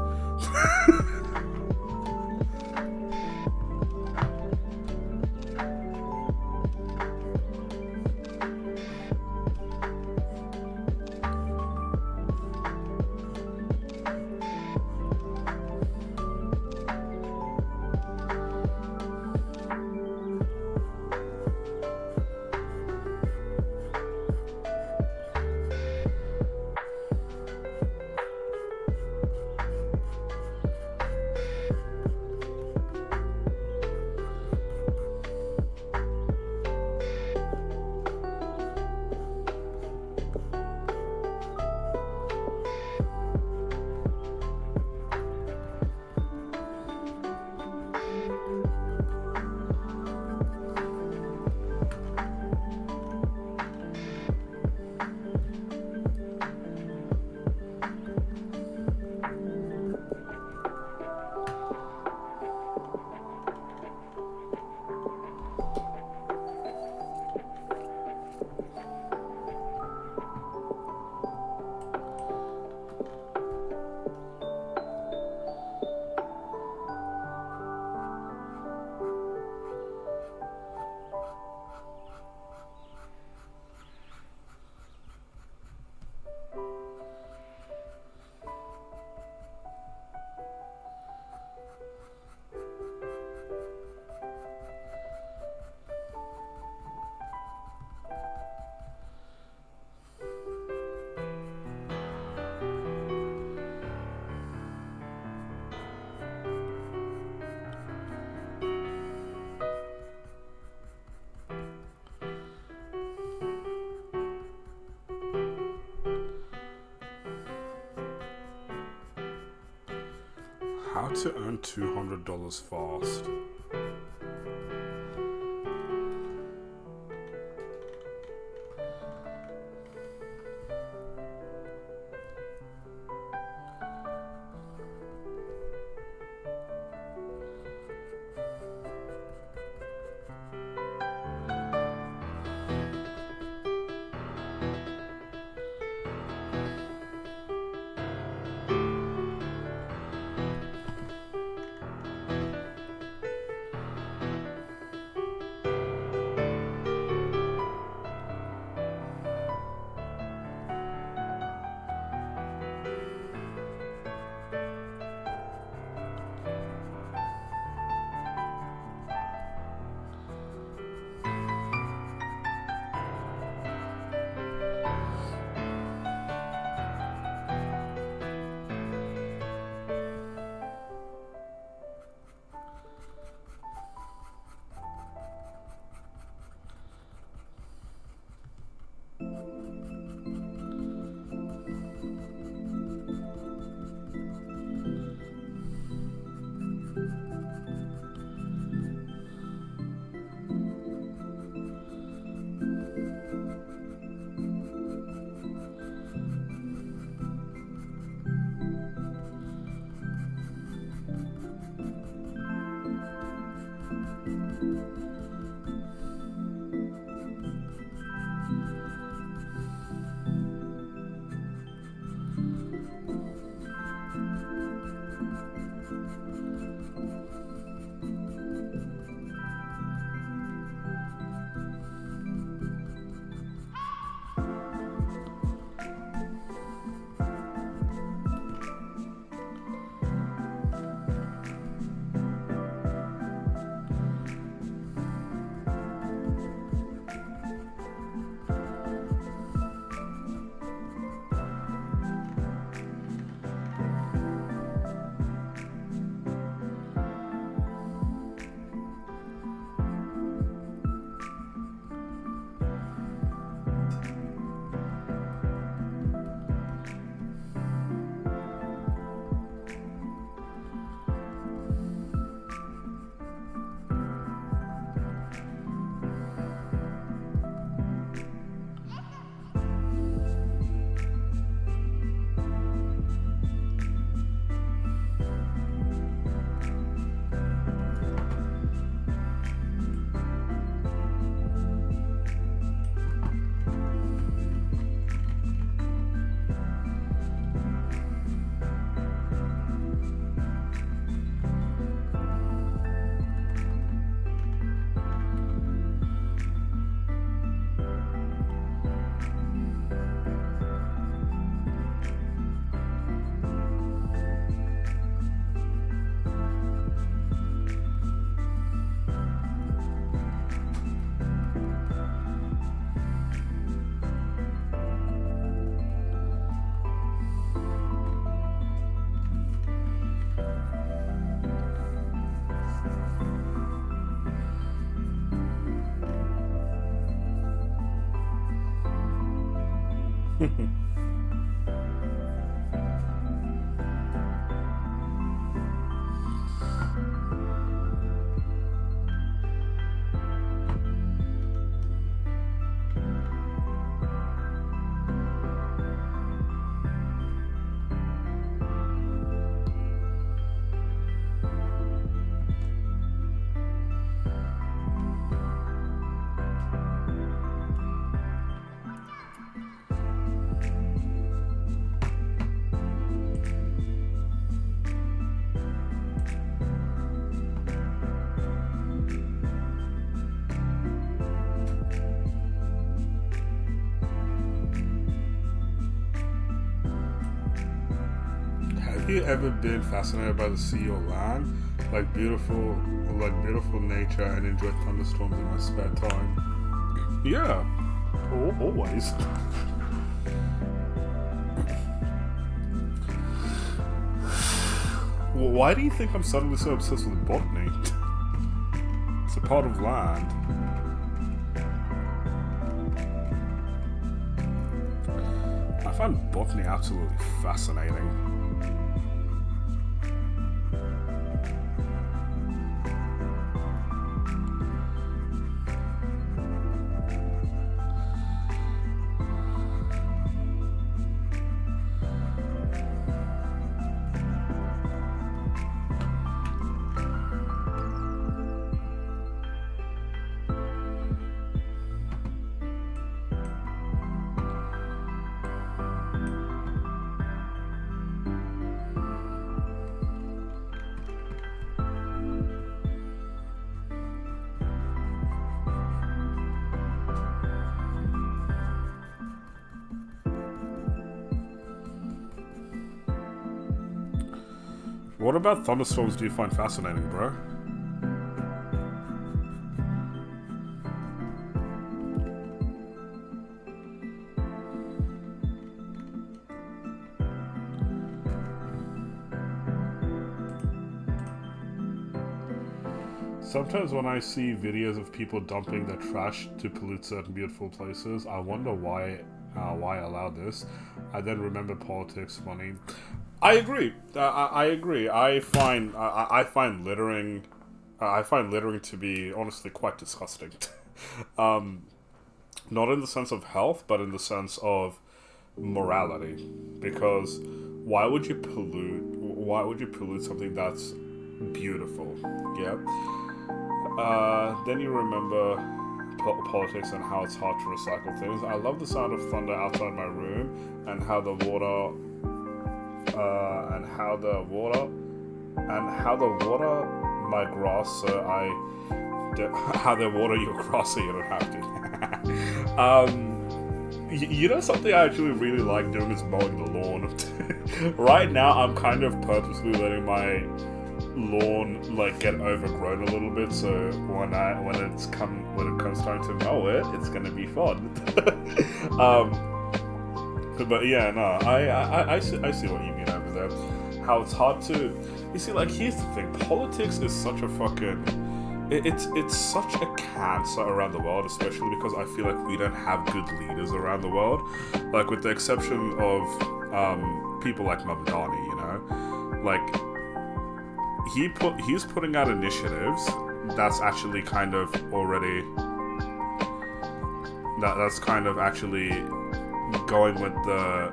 How to earn $200 fast. Have you ever been fascinated by the sea or land? Like beautiful nature, and enjoy thunderstorms in my spare time? Yeah, always. Why do you think I'm suddenly so obsessed with botany? It's a part of land. I find botany absolutely fascinating. What about thunderstorms do you find fascinating, bro? Sometimes when I see videos of people dumping their trash to pollute certain beautiful places, I wonder why allow this. I then remember politics, money. I agree. I agree. I find littering. I find littering to be honestly quite disgusting. Not in the sense of health, but in the sense of morality. Because why would you pollute? Why would you pollute something that's beautiful? Yeah. Then you remember politics and how it's hard to recycle things. I love the sound of thunder outside my room, and how the water my grass, so how they water your grass so you don't have to. You know, something I actually really like doing is mowing the lawn. Right now I'm kind of purposely letting my lawn get overgrown a little bit, so when it comes time to mow it, it's gonna be fun. But yeah, no, I see what you mean over there. How it's hard to, you see, here's the thing: politics is such a fucking, it's such a cancer around the world, especially because I feel like we don't have good leaders around the world, with the exception of people like Mamdani, you know, he's putting out initiatives that's actually kind of already that's kind of actually going with the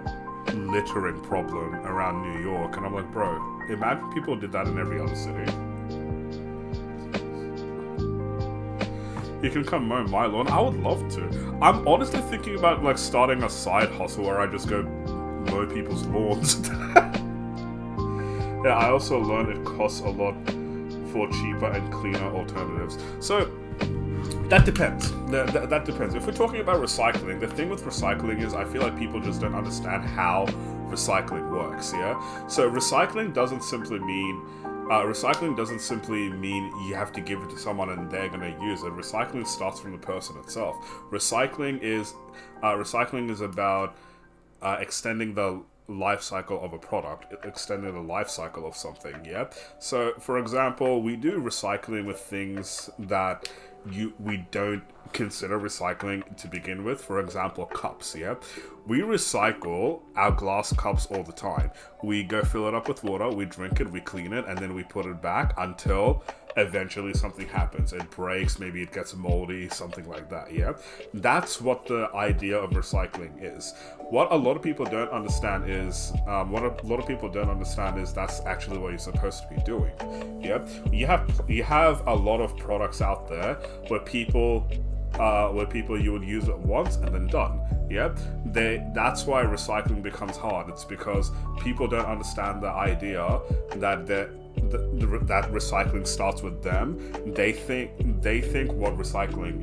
littering problem around New York, and I'm like, bro, imagine people did that in every other city. You can come mow my lawn. I would love to. I'm honestly thinking about starting a side hustle where I just go mow people's lawns. Yeah, I also learned it costs a lot for cheaper and cleaner alternatives. So that depends. That depends. If we're talking about recycling, the thing with recycling is I feel like people just don't understand how recycling works, yeah? So recycling doesn't simply mean you have to give it to someone and they're going to use it. Recycling starts from the person itself. Recycling is about extending the life cycle of a product, extending the life cycle of something, yeah? So, for example, we do recycling with things that we don't consider recycling to begin with. For example, cups. Yeah, we recycle our glass cups all the time. We go fill it up with water, we drink it, we clean it, and then we put it back until eventually something happens. It breaks, maybe it gets moldy, something like that. Yeah, that's what the idea of recycling is. What a lot of people don't understand is that's actually what you're supposed to be doing. Yeah, you have a lot of products out there where people you would use it once and then done. Yeah, that's why recycling becomes hard. It's because people don't understand the idea that that recycling starts with them. They think what recycling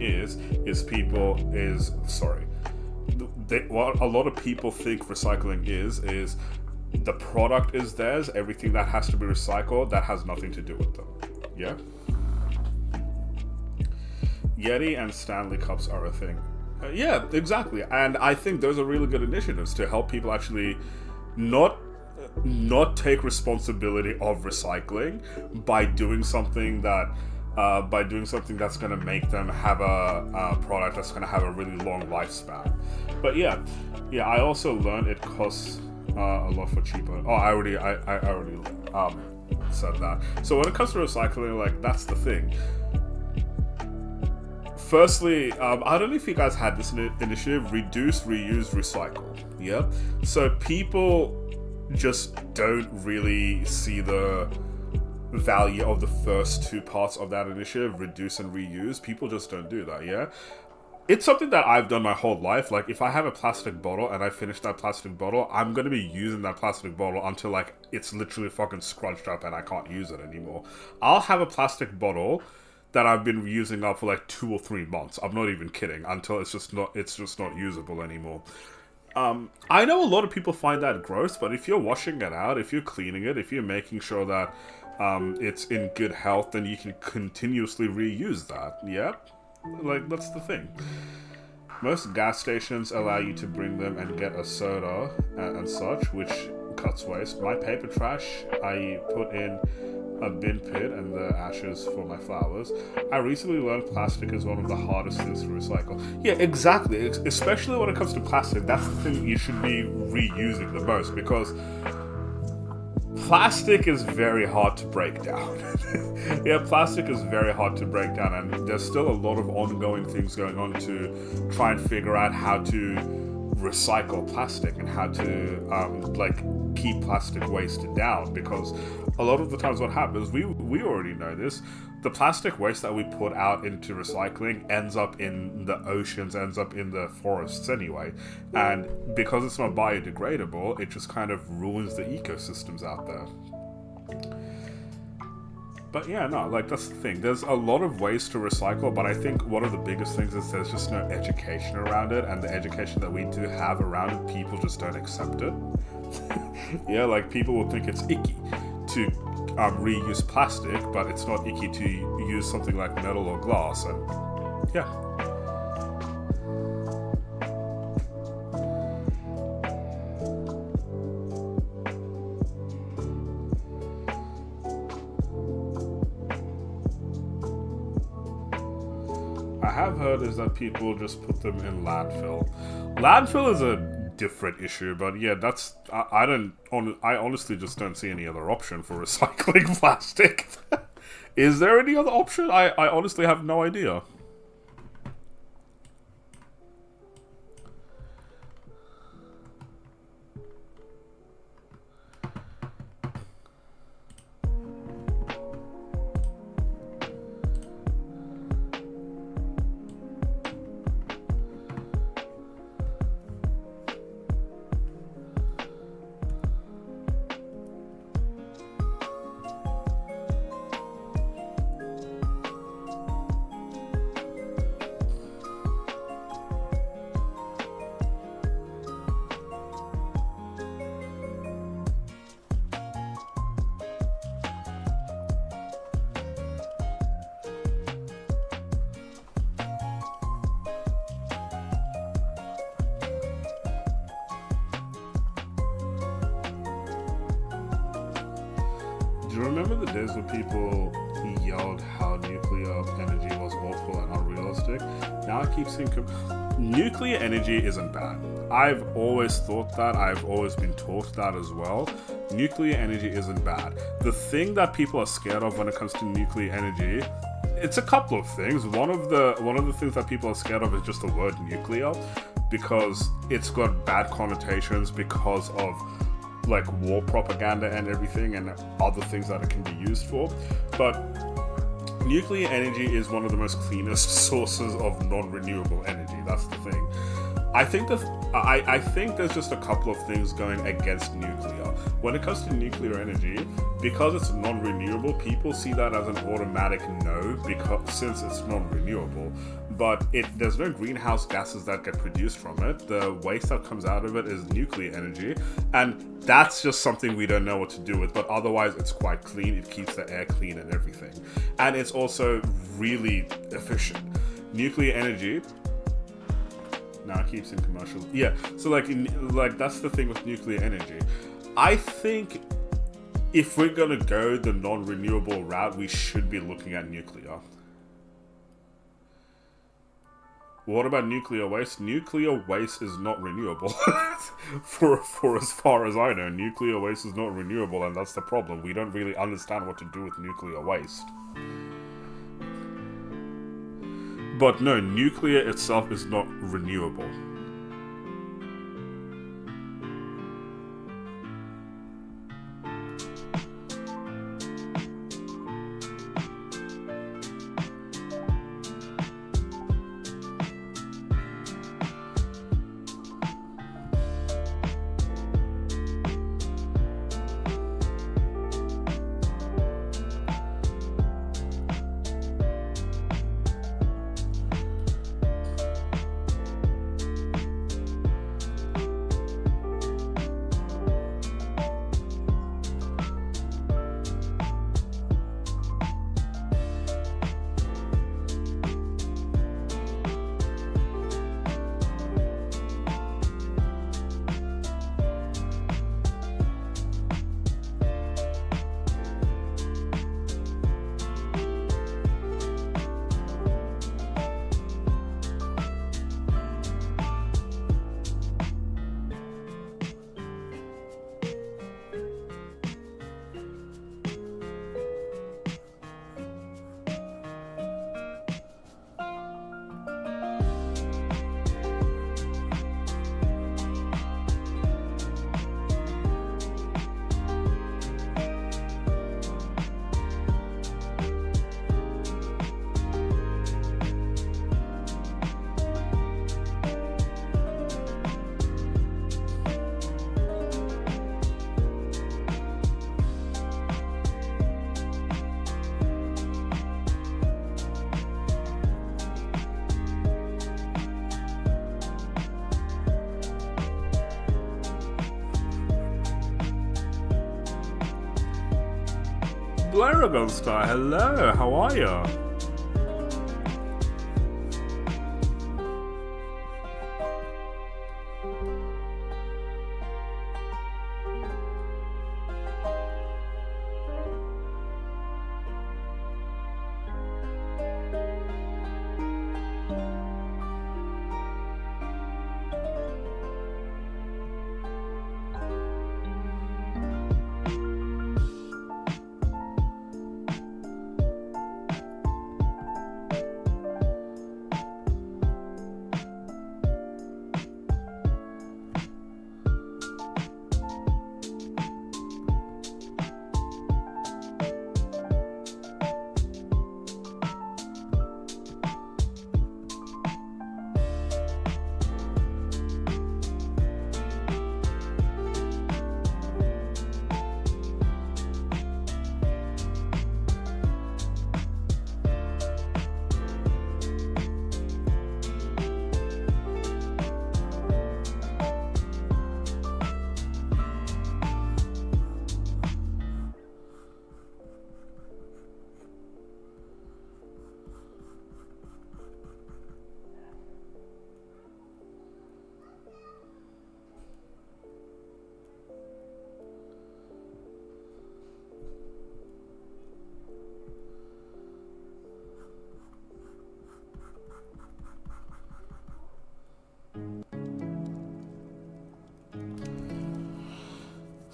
what a lot of people think recycling is the product is theirs. Everything that has to be recycled, that has nothing to do with them. Yeah. Yeti and Stanley Cups are a thing. Yeah, exactly. And I think those are really good initiatives to help people actually not take responsibility of recycling by doing something that's going to make them have a product that's going to have a really long lifespan. But yeah, I also learned it costs a lot for cheaper. Oh, I already said that. So when it comes to recycling, like, that's the thing. Firstly, I don't know if you guys had this initiative, reduce, reuse, recycle. Yeah? So people just don't really see the value of the first two parts of that initiative, reduce and reuse. People just don't do that, yeah? It's something that I've done my whole life. Like, if I have a plastic bottle and I finish that plastic bottle, I'm going to be using that plastic bottle until, like, it's literally fucking scrunched up and I can't use it anymore. I'll have a plastic bottle that I've been using up for like 2 or 3 months. I'm not even kidding. Until it's just not usable anymore. I know a lot of people find that gross, but if you're washing it out, if you're cleaning it, if you're making sure that it's in good health, then you can continuously reuse that. Yeah, like, that's the thing. Most gas stations allow you to bring them and get a soda and such, which cuts waste. My paper trash, I put in a bin pit and the ashes for my flowers. I recently learned plastic is one of the hardest things to recycle. Yeah, exactly. Especially when it comes to plastic, that's the thing you should be reusing the most, because plastic is very hard to break down. Yeah, plastic is very hard to break down, and there's still a lot of ongoing things going on to try and figure out how to recycle plastic and how to keep plastic waste down, because a lot of the times what happens, we already know this, the plastic waste that we put out into recycling ends up in the oceans, ends up in the forests anyway, and because it's not biodegradable, it just kind of ruins the ecosystems out there. But yeah, no, like, that's the thing. There's a lot of ways to recycle, but I think one of the biggest things is there's just no education around it, and the education that we do have around it, people just don't accept it. Yeah, like, people will think it's icky to reuse plastic, but it's not icky to use something like metal or glass, and yeah. I have heard is that people just put them in landfill. Landfill is a different issue, but yeah, that's I honestly just don't see any other option for recycling plastic. Is there any other option? I honestly have no idea. Do you remember the days when people yelled how nuclear energy was awful and unrealistic. Now I keep seeing nuclear energy isn't bad. I've always thought that. I've always been taught that as well. Nuclear energy isn't bad. The thing that people are scared of when it comes to nuclear energy, it's a couple of things. One of the things that people are scared of is just the word nuclear, because it's got bad connotations because of like war propaganda and everything and other things that it can be used for. But nuclear energy is one of the most cleanest sources of non-renewable energy. That's the thing. I think there's just a couple of things going against nuclear. When it comes to nuclear energy, because it's non-renewable, people see that as an automatic no, because since it's non-renewable. But there's no greenhouse gases that get produced from it. The waste that comes out of it is nuclear energy, and that's just something we don't know what to do with. But otherwise, it's quite clean. It keeps the air clean and everything, and it's also really efficient. Nuclear energy. Now it keeps in commercial. Yeah, so like that's the thing with nuclear energy. I think if we're gonna go the non-renewable route, we should be looking at nuclear. What about nuclear waste? Nuclear waste is not renewable. for as far as I know, nuclear waste is not renewable, and that's the problem. We don't really understand what to do with nuclear waste. But no, nuclear itself is not renewable. Blaragon Star, hello, how are ya?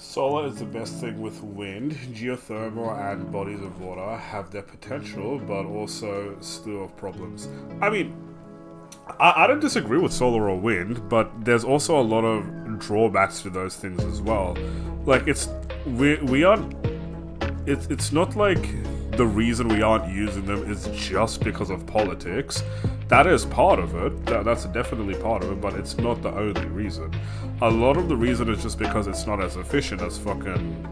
Solar is the best thing with wind. Geothermal and bodies of water have their potential, but also still have problems. I mean, I don't disagree with solar or wind, but there's also a lot of drawbacks to those things as well. Like we aren't. It's not like the reason we aren't using them is just because of politics. That is part of it. That's definitely part of it, but it's not the only reason. A lot of the reason is just because it's not as efficient as fucking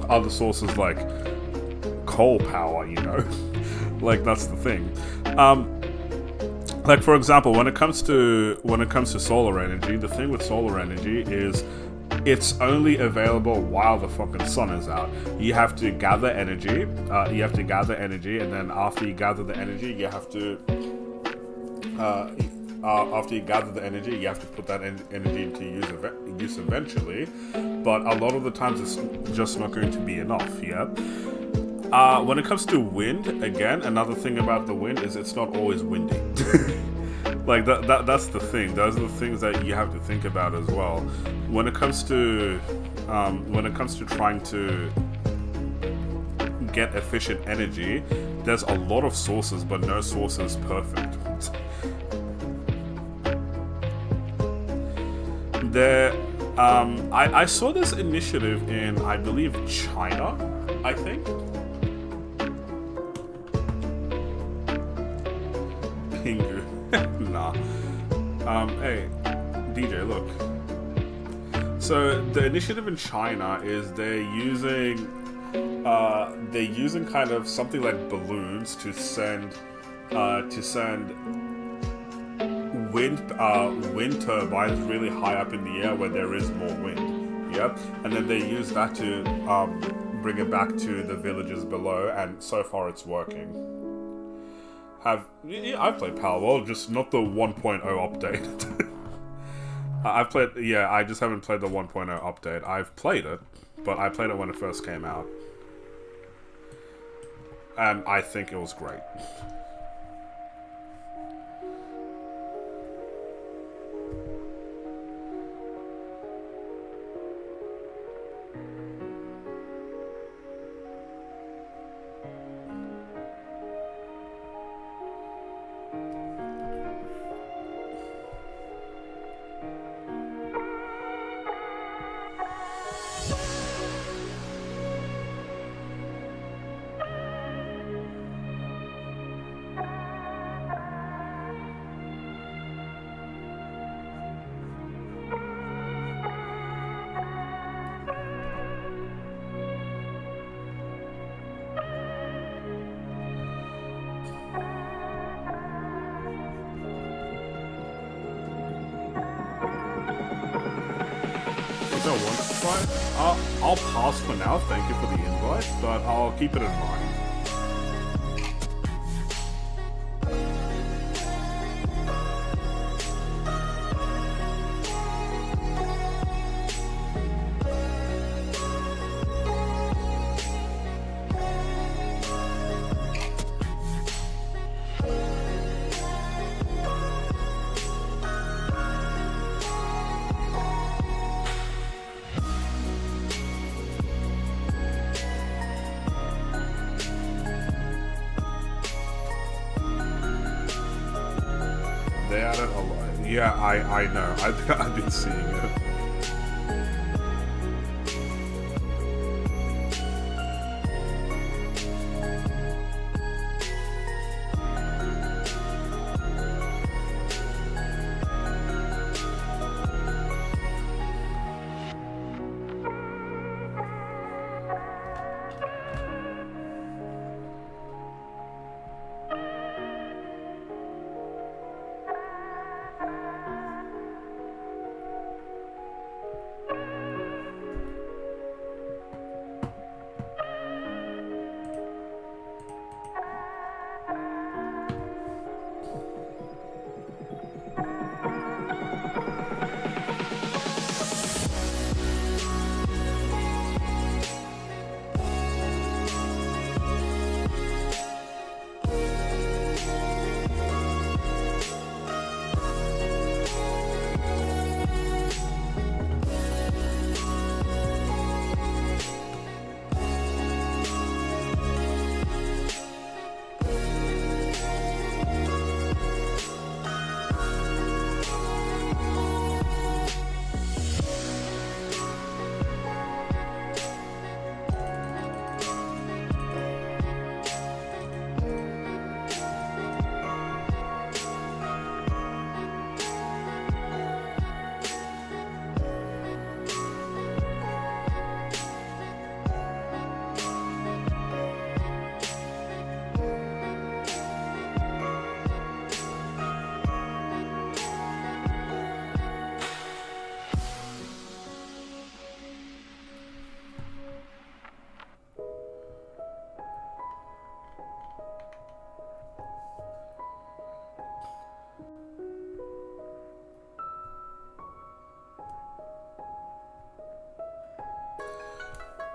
other sources like coal power. Like that's the thing. Like for example, when it comes to solar energy, the thing with solar energy is it's only available while the fucking sun is out. You have to gather energy. And then after you gather the energy, you have to. After you gather the energy, you have to put that energy into use eventually. But a lot of the times, it's just not going to be enough. Yeah. When it comes to wind, again, another thing about the wind is it's not always windy. Like that's the thing. Those are the things that you have to think about as well. When it comes to trying to get efficient energy, there's a lot of sources, but no source is perfect. I saw this initiative in, I believe, China, I think. Pingu. Nah. Hey, DJ, look. So the initiative in China is they're using kind of something like balloons to send wind turbines really high up in the air where there is more wind. Yep. And then they use that to bring it back to the villages below, and so far it's working. I've played Palworld, just not the 1.0 update. I just haven't played the 1.0 update. I've played it, but I played it when it first came out. And I think it was great. I'll pass for now, thank you for the invite, but I'll keep it in mind. They added a lot. Yeah, I know. I've been seeing it.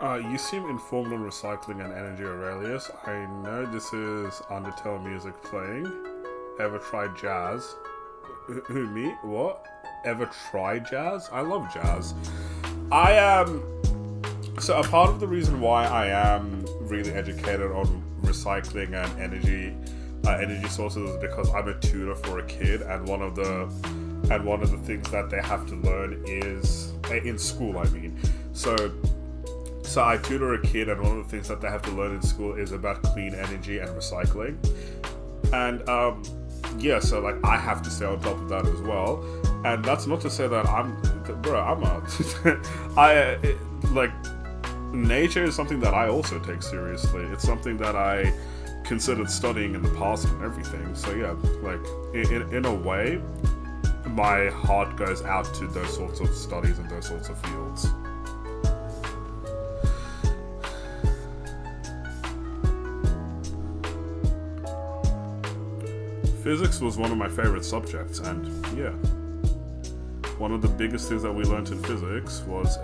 You seem informed on recycling and energy, Aurelius. I know this is Undertale music playing. Ever tried jazz? Who, me? What? Ever tried jazz? I love jazz. I am... So a part of the reason why I am really educated on recycling and energy sources is because I'm a tutor for a kid, and one of the things that they have to learn is in school. I mean, so I tutor a kid, and one of the things that they have to learn in school is about clean energy and recycling, and yeah, so like I have to stay on top of that as well. And that's not to say that nature is something that I also take seriously. It's something that I considered studying in the past and everything. So yeah, like in a way, my heart goes out to those sorts of studies and those sorts of fields. Physics was one of my favorite subjects, and yeah, one of the biggest things that we learned in physics was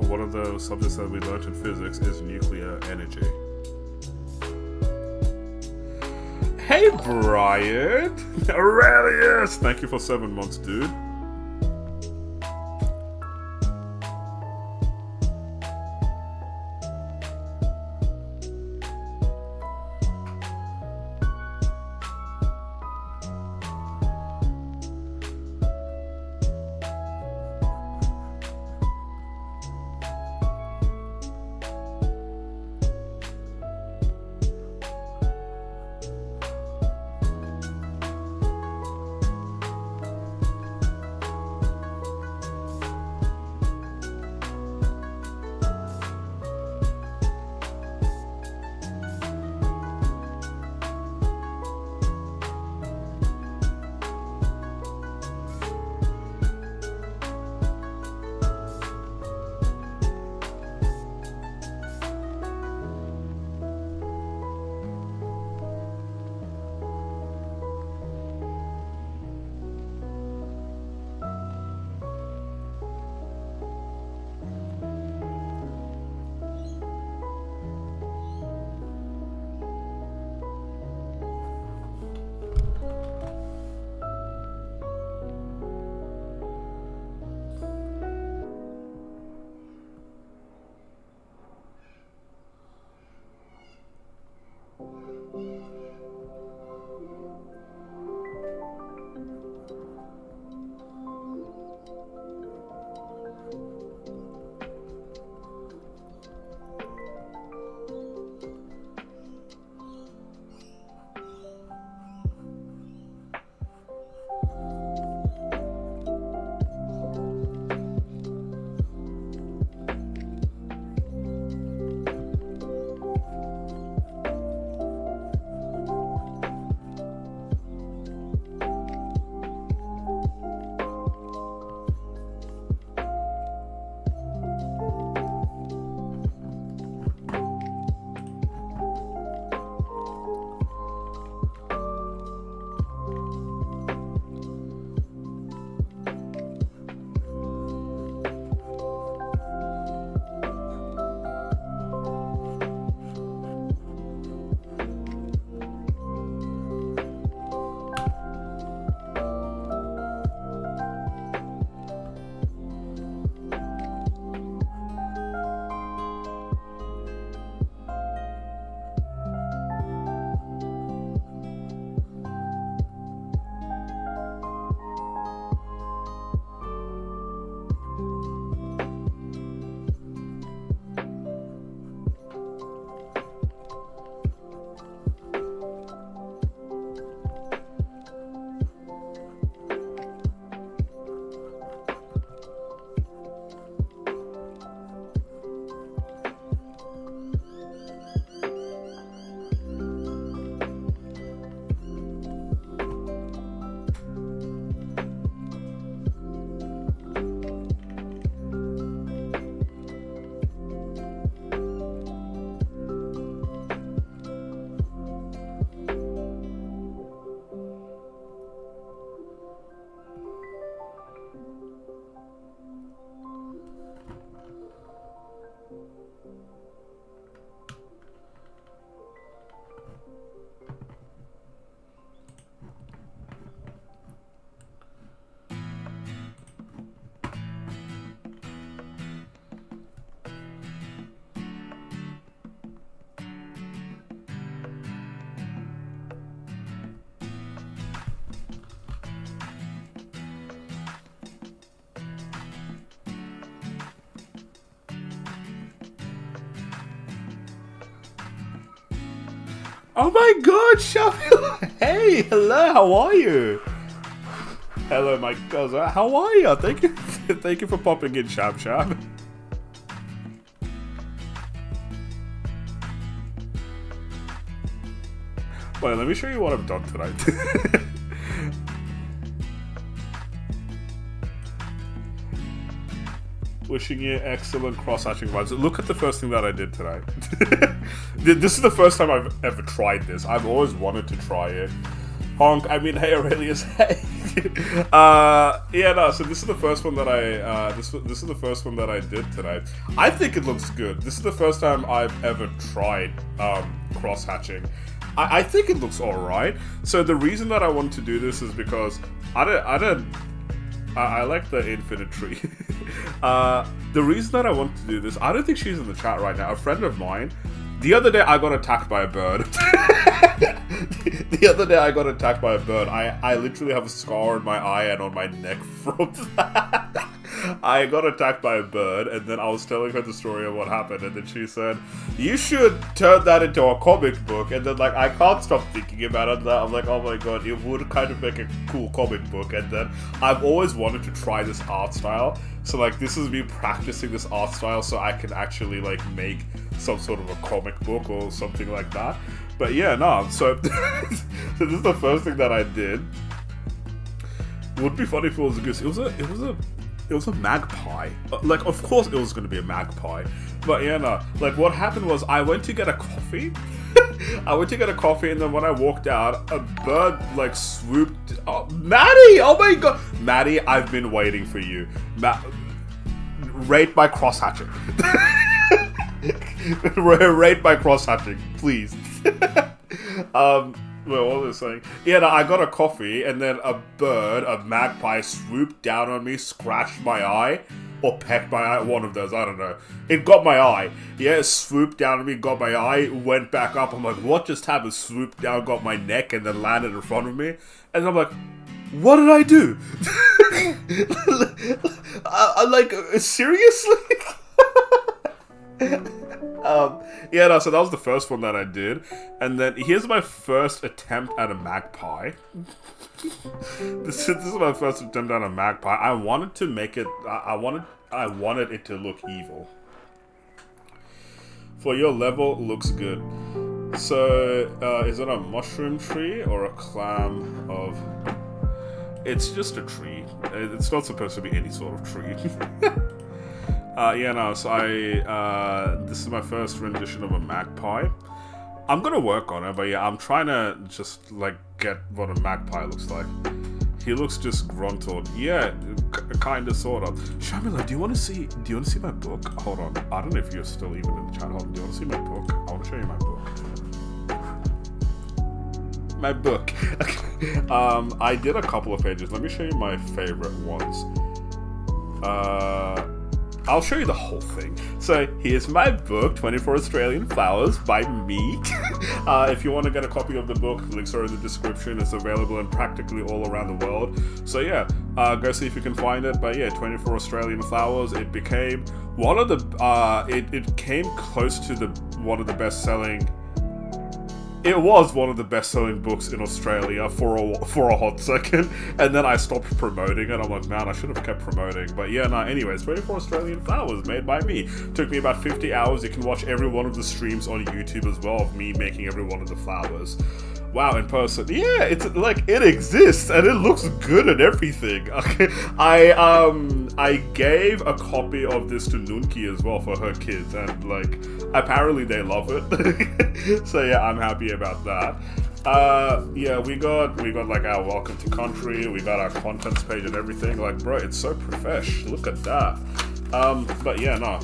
one of the subjects that we learned in physics is nuclear energy. Hey Brian! Aurelius! Thank you for 7 months, dude. Oh my god, Shamil! Hey, hello, how are you? Hello, my cousin. How are you? Thank you, thank you for popping in, Shab Shab. Wait, let me show you what I've done tonight. Wishing you excellent cross-hatching vibes. Look at the first thing that I did tonight. This is the first time I've ever tried this. I've always wanted to try it. Honk, I mean, hey Aurelius, hey. Yeah, no. So this is the first one that this is the first one that I did tonight. I think it looks good. This is the first time I've ever tried cross-hatching. I think it looks alright. So the reason that I want to do this is because I like the infinite tree. The reason that I want to do this, I don't think she's in the chat right now. A friend of mine, the other day I got attacked by a bird. The other day I got attacked by a bird. I literally have a scar on my eye and on my neck from that. I got attacked by a bird, and then I was telling her the story of what happened, and then she said, you should turn that into a comic book. And then, like, I can't stop thinking about it. I'm like, oh my god, it would kind of make a cool comic book. And then I've always wanted to try this art style, so like this is me practicing this art style so I can actually like make some sort of a comic book or something like that. But yeah, no, so this is the first thing that I did. It would be funny if it was a goose. It was a magpie. Like, of course it was going to be a magpie. But yeah, no. Like, what happened was I went to get a coffee. I went to get a coffee, and then when I walked out, a bird, like, swooped... Oh, Maddie! Oh my god! Maddie, I've been waiting for you. Rate my cross-hatching. Rate my cross-hatching, please. Well, what was I saying? Yeah, no, I got a coffee, and then a bird, a magpie, swooped down on me, scratched my eye, or pecked my eye, one of those, I don't know. It got my eye. Yeah, it swooped down on me, got my eye, went back up. I'm like, what just happened? Swooped down, got my neck, and then landed in front of me. And I'm like, what did I do? I'm like, seriously? Yeah, no, so that was the first one that I did. And then here's my first attempt at a magpie. This is my first attempt at a magpie. I wanted to make it, I wanted it to look evil. For your level, looks good. So, is it a mushroom tree or a clam of... It's just a tree. It's not supposed to be any sort of tree. Yeah, no, so this is my first rendition of a magpie. I'm gonna work on it, but yeah, I'm trying to just, like, get what a magpie looks like. He looks just gruntled. Yeah, kinda, sort of. Shamila, do you wanna see my book? Hold on, I don't know if you're still even in the chat. Hold on, do you wanna see my book? I wanna show you my book. My book. I did a couple of pages. Let me show you my favorite ones. I'll show you the whole thing. So here's my book, 24 Australian Flowers by me. If you want to get a copy of the book, links are in the description. It's available in practically all around the world. So yeah, go see if you can find it. But yeah, 24 Australian Flowers. It became one of the. It came close to one of the best-selling. It was one of the best-selling books in Australia for a hot second, and then I stopped promoting it. I'm like, man, I should have kept promoting. But yeah, no, anyways, 24 Australian Flowers, made by me. Took me about 50 hours. You can watch every one of the streams on YouTube as well of me making every one of the flowers. Wow, in person. Yeah, it's like, it exists, and it looks good and everything. Okay. I gave a copy of this to Nunki as well for her kids, and like, apparently they love it. So yeah, I'm happy about that. Yeah, we got like our welcome to country, we got our contents page and everything. Like, bro, it's so profesh. Look at that. But yeah, no.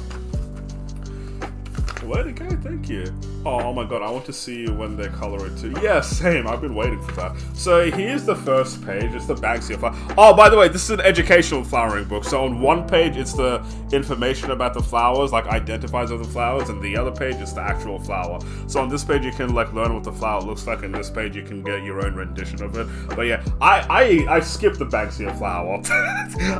Where'd it go? Thank you. Oh my god, I want to see when they color it too. Yeah, same. I've been waiting for that. So here's the first page. It's the Banksia flower. Oh, by the way, this is an educational flowering book. So on one page, it's the information about the flowers, like identifies of the flowers, and the other page is the actual flower. So on this page, you can like learn what the flower looks like, and this page, you can get your own rendition of it. But yeah, I skipped the Banksia flower.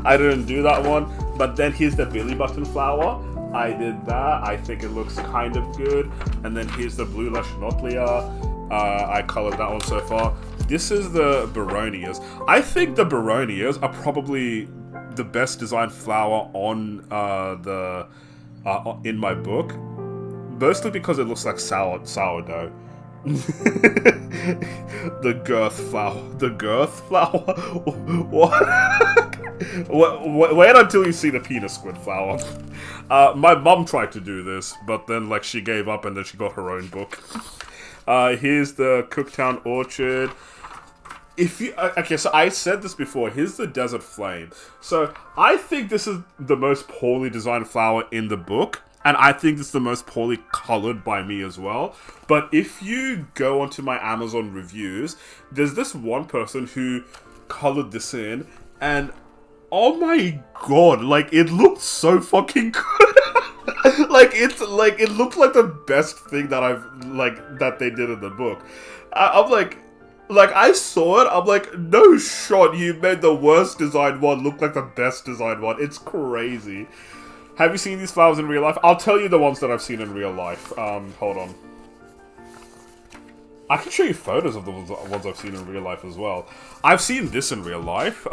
I didn't do that one. But then here's the Billy Button flower. I did that. I think it looks kind of good. And then here's the Blue Leschnottlia. I colored that one so far. This is the Baronias. I think the Baronias are probably the best designed flower on in my book, mostly because it looks like sourdough. The girth flower. The girth flower? What? Wait until you see the penis squid flower. My mum tried to do this, but then like she gave up and then she got her own book. Here's the Cooktown Orchid. If you okay, so I said this before. Here's the Desert Flame. So I think this is the most poorly designed flower in the book, and I think it's the most poorly colored by me as well. But if you go onto my Amazon reviews, there's this one person who colored this in, and oh my god, like it looked so fucking good. It looked like the best thing that that they did in the book. I'm like I saw it, I'm like, no shot, you made the worst designed one look like the best designed one. It's crazy. Have you seen these flowers in real life? I'll tell you the ones that I've seen in real life. Hold on. I can show you photos of the ones I've seen in real life as well. I've seen this in real life.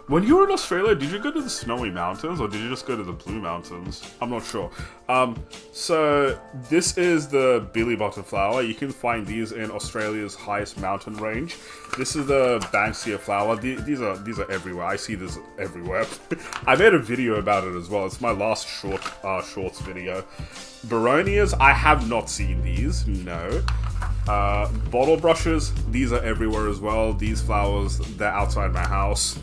When you were in Australia, did you go to the Snowy Mountains or did you just go to the Blue Mountains? I'm not sure. So this is the Billy Button flower. You can find these in Australia's highest mountain range. This is the Banksia flower. These are everywhere. I see this everywhere. I made a video about it as well. It's my last shorts video. Baronias, I have not seen these. No. Bottle brushes, these are everywhere as well. These flowers, they're outside my house.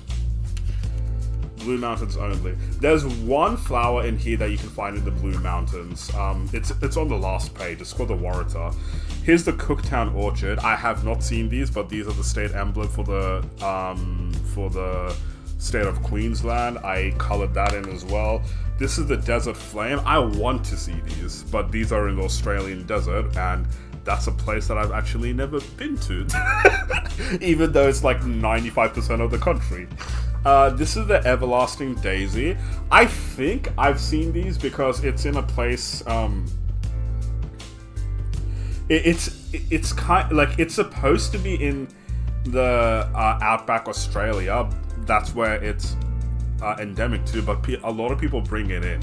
Blue Mountains only. There's one flower in here that you can find in the Blue Mountains. It's on the last page. It's called the Waratah. Here's the Cooktown Orchid. I have not seen these, but these are the state emblem for the state of Queensland. I colored that in as well. This is the Desert Flame. I want to see these, but these are in the Australian desert, and that's a place that I've actually never been to. Even though it's like 95% of the country. This is the Everlasting Daisy. I think I've seen these because it's in a place, it's kind like, it's supposed to be in the outback Australia. That's where it's endemic to, but a lot of people bring it in,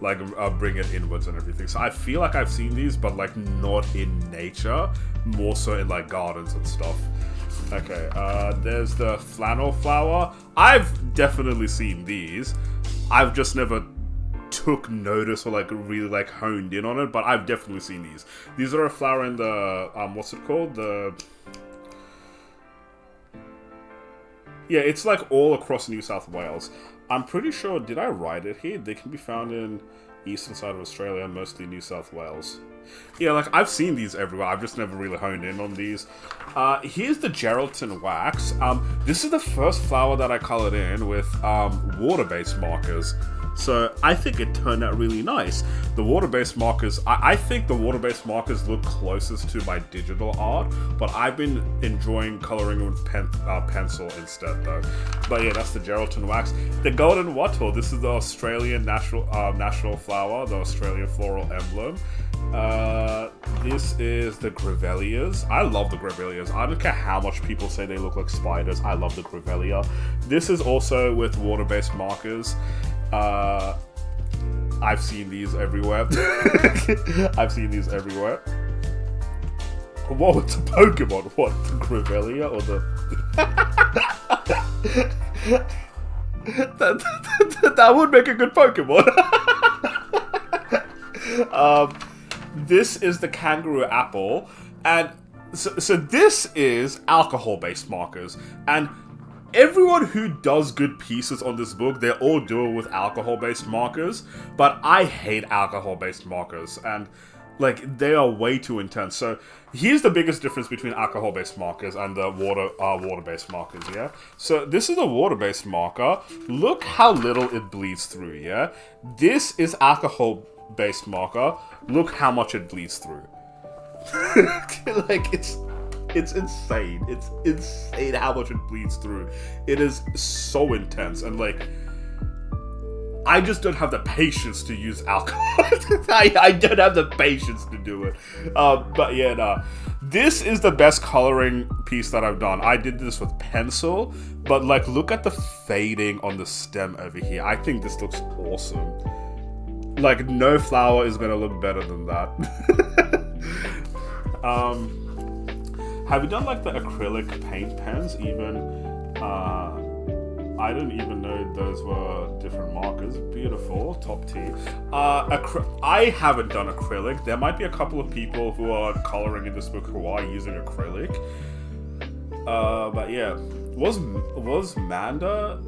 like bring it inwards and everything. So I feel like I've seen these, but like not in nature, more so in like gardens and stuff. Okay, there's the flannel flower. I've definitely seen these. I've just never took notice or like really like honed in on it, but I've definitely seen these. These are a flower in the, what's it called? Yeah, it's like all across New South Wales. I'm pretty sure, did I write it here? They can be found in eastern side of Australia, mostly New South Wales. Yeah, like, I've seen these everywhere. I've just never really honed in on these. Here's the Geraldton Wax. This is the first flower that I colored in with water-based markers. So I think it turned out really nice. The water-based markers, I think the water-based markers look closest to my digital art, but I've been enjoying coloring with pencil instead though. But yeah, that's the Geraldton Wax. The Golden Wattle, this is the Australian national flower, the Australian floral emblem. This is the Grevilleas. I love the Grevilleas. I don't care how much people say they look like spiders. I love the Grevillea. This is also with water-based markers. I've seen these everywhere. I've seen these everywhere. Whoa, it's a Pokemon. What, the Grevillea or the... that would make a good Pokemon. This is the Kangaroo Apple, and so this is alcohol-based markers, and everyone who does good pieces on this book, they all do it with alcohol-based markers, but I hate alcohol-based markers, and like, they are way too intense. So here's the biggest difference between alcohol-based markers and the water-based markers, yeah? So this is a water-based marker. Look how little it bleeds through, yeah? This is alcohol-based marker. Look how much it bleeds through. Like, it's insane. It's insane how much it bleeds through. It is so intense, and like, I just don't have the patience to use alcohol. I don't have the patience to do it. But yeah, nah. This is the best coloring piece that I've done. I did this with pencil, but like, look at the fading on the stem over here. I think this looks awesome. Like, no flower is gonna look better than that. Have you done like the acrylic paint pens even? I didn't even know those were different markers. Beautiful, top T. I haven't done acrylic. There might be a couple of people who are coloring in this book who are using acrylic. But yeah, was it Manda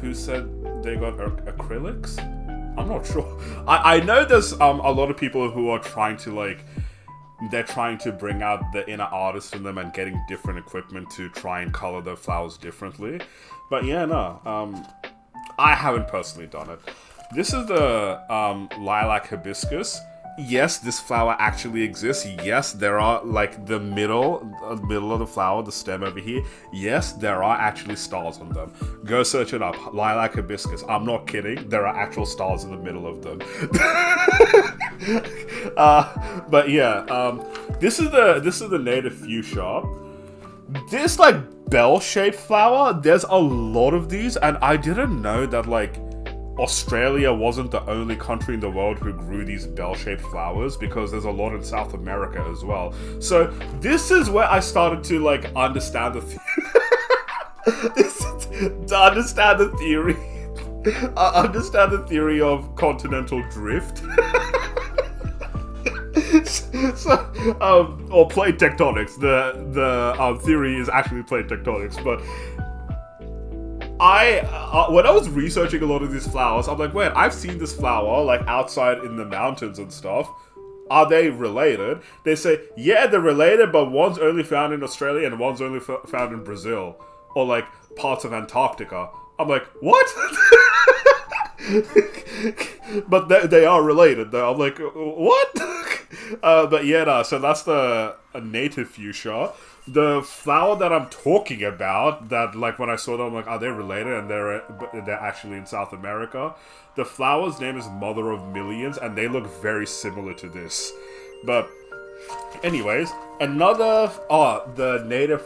who said they got acrylics? I'm not sure. I know there's a lot of people who are trying to like. They're trying to bring out the inner artist in them and getting different equipment to try and color the flowers differently. But yeah, no. I haven't personally done it. This is the lilac hibiscus. Yes, this flower actually exists. Yes, there are like the middle of the flower, the stem over here. Yes, there are actually stars on them. Go search it up. Lilac hibiscus. I'm not kidding. There are actual stars in the middle of them. But yeah, this is the native fuchsia. This like bell-shaped flower. There's a lot of these, and I didn't know that like Australia wasn't the only country in the world who grew these bell-shaped flowers, because there's a lot in South America as well. So this is where I started to like understand the understand the theory. Understand the theory of continental drift. Or plate tectonics. The theory is actually plate tectonics, but when I was researching a lot of these flowers, I'm like, wait, I've seen this flower like outside in the mountains and stuff. Are they related? They say, yeah, they're related, but one's only found in Australia and one's only found in Brazil, or like parts of Antarctica. I'm like, what? But they are related though. I'm like, what? But yeah, no, so that's a native fuchsia. The flower that I'm talking about, that like when I saw them, I'm like, are they related? And they're actually in South America. The flower's name is Mother of Millions, and they look very similar to this. But anyways, the native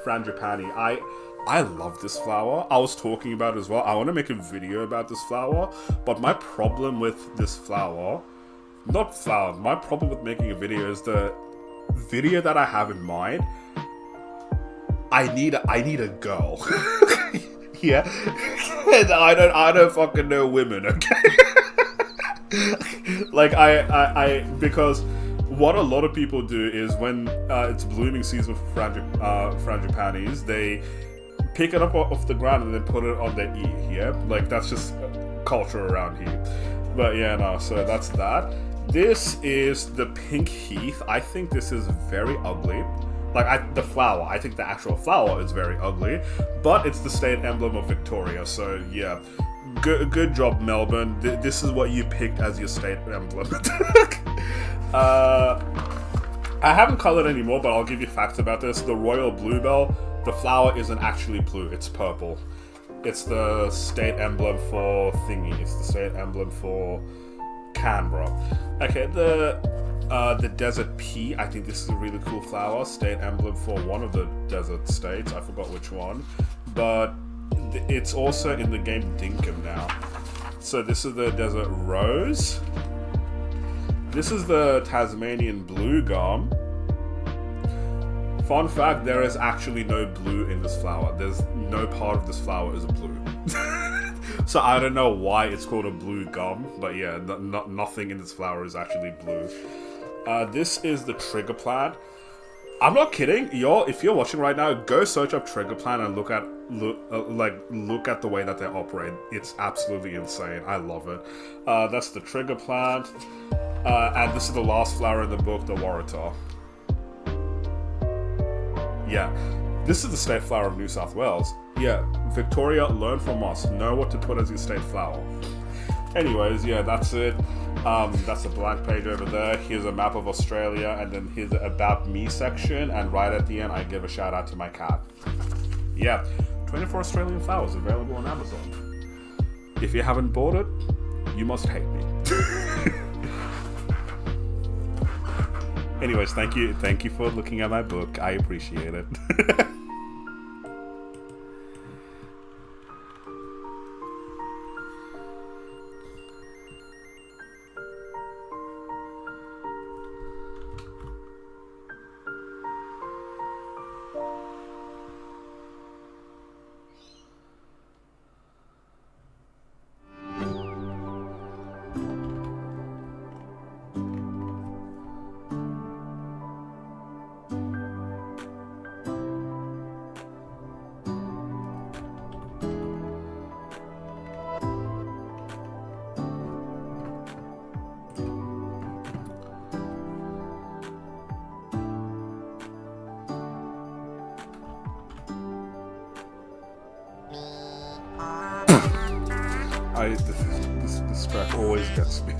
frangipani. I love this flower. I was talking about it as well. I want to make a video about this flower, but my problem with this flower, my problem with making a video is the video that I have in mind. I need a girl. Yeah. And I don't fucking know women, okay? Like because what a lot of people do is when it's blooming season for frangipanis, they pick it up off the ground and then put it on their ear, yeah? Like, that's just culture around here. But yeah, no, so that's that. This is the pink heath. I think this is very ugly. Like, the flower, I think the actual flower is very ugly, but it's the state emblem of Victoria, so yeah. Good job, Melbourne. This is what you picked as your state emblem. I haven't colored anymore, but I'll give you facts about this. The royal bluebell, the flower isn't actually blue, it's purple. It's the state emblem for thingy. It's the state emblem for Canberra. Okay, the desert pea, I think this is a really cool flower. State emblem for one of the desert states. I forgot which one. But it's also in the game Dinkum now. So this is the desert rose. This is the Tasmanian blue gum. Fun fact, there is actually no blue in this flower. There's no part of this flower is blue. So I don't know why it's called a blue gum, but yeah, nothing in this flower is actually blue. This is the trigger plant. I'm not kidding, y'all. If you're watching right now, go search up trigger plant and look at the way that they operate. It's absolutely insane. I love it. That's the trigger plant, and this is the last flower in the book, the waratah. Yeah, this is the state flower of New South Wales. Yeah, Victoria, learn from us. Know what to put as your state flower. Anyways, yeah, that's it. That's a blank page over there. Here's a map of Australia, and then here's the About Me section, and right at the end, I give a shout out to my cat. Yeah, 24 Australian flowers available on Amazon. If you haven't bought it, you must hate me. Anyways, thank you for looking at my book. I appreciate it. This track always gets me.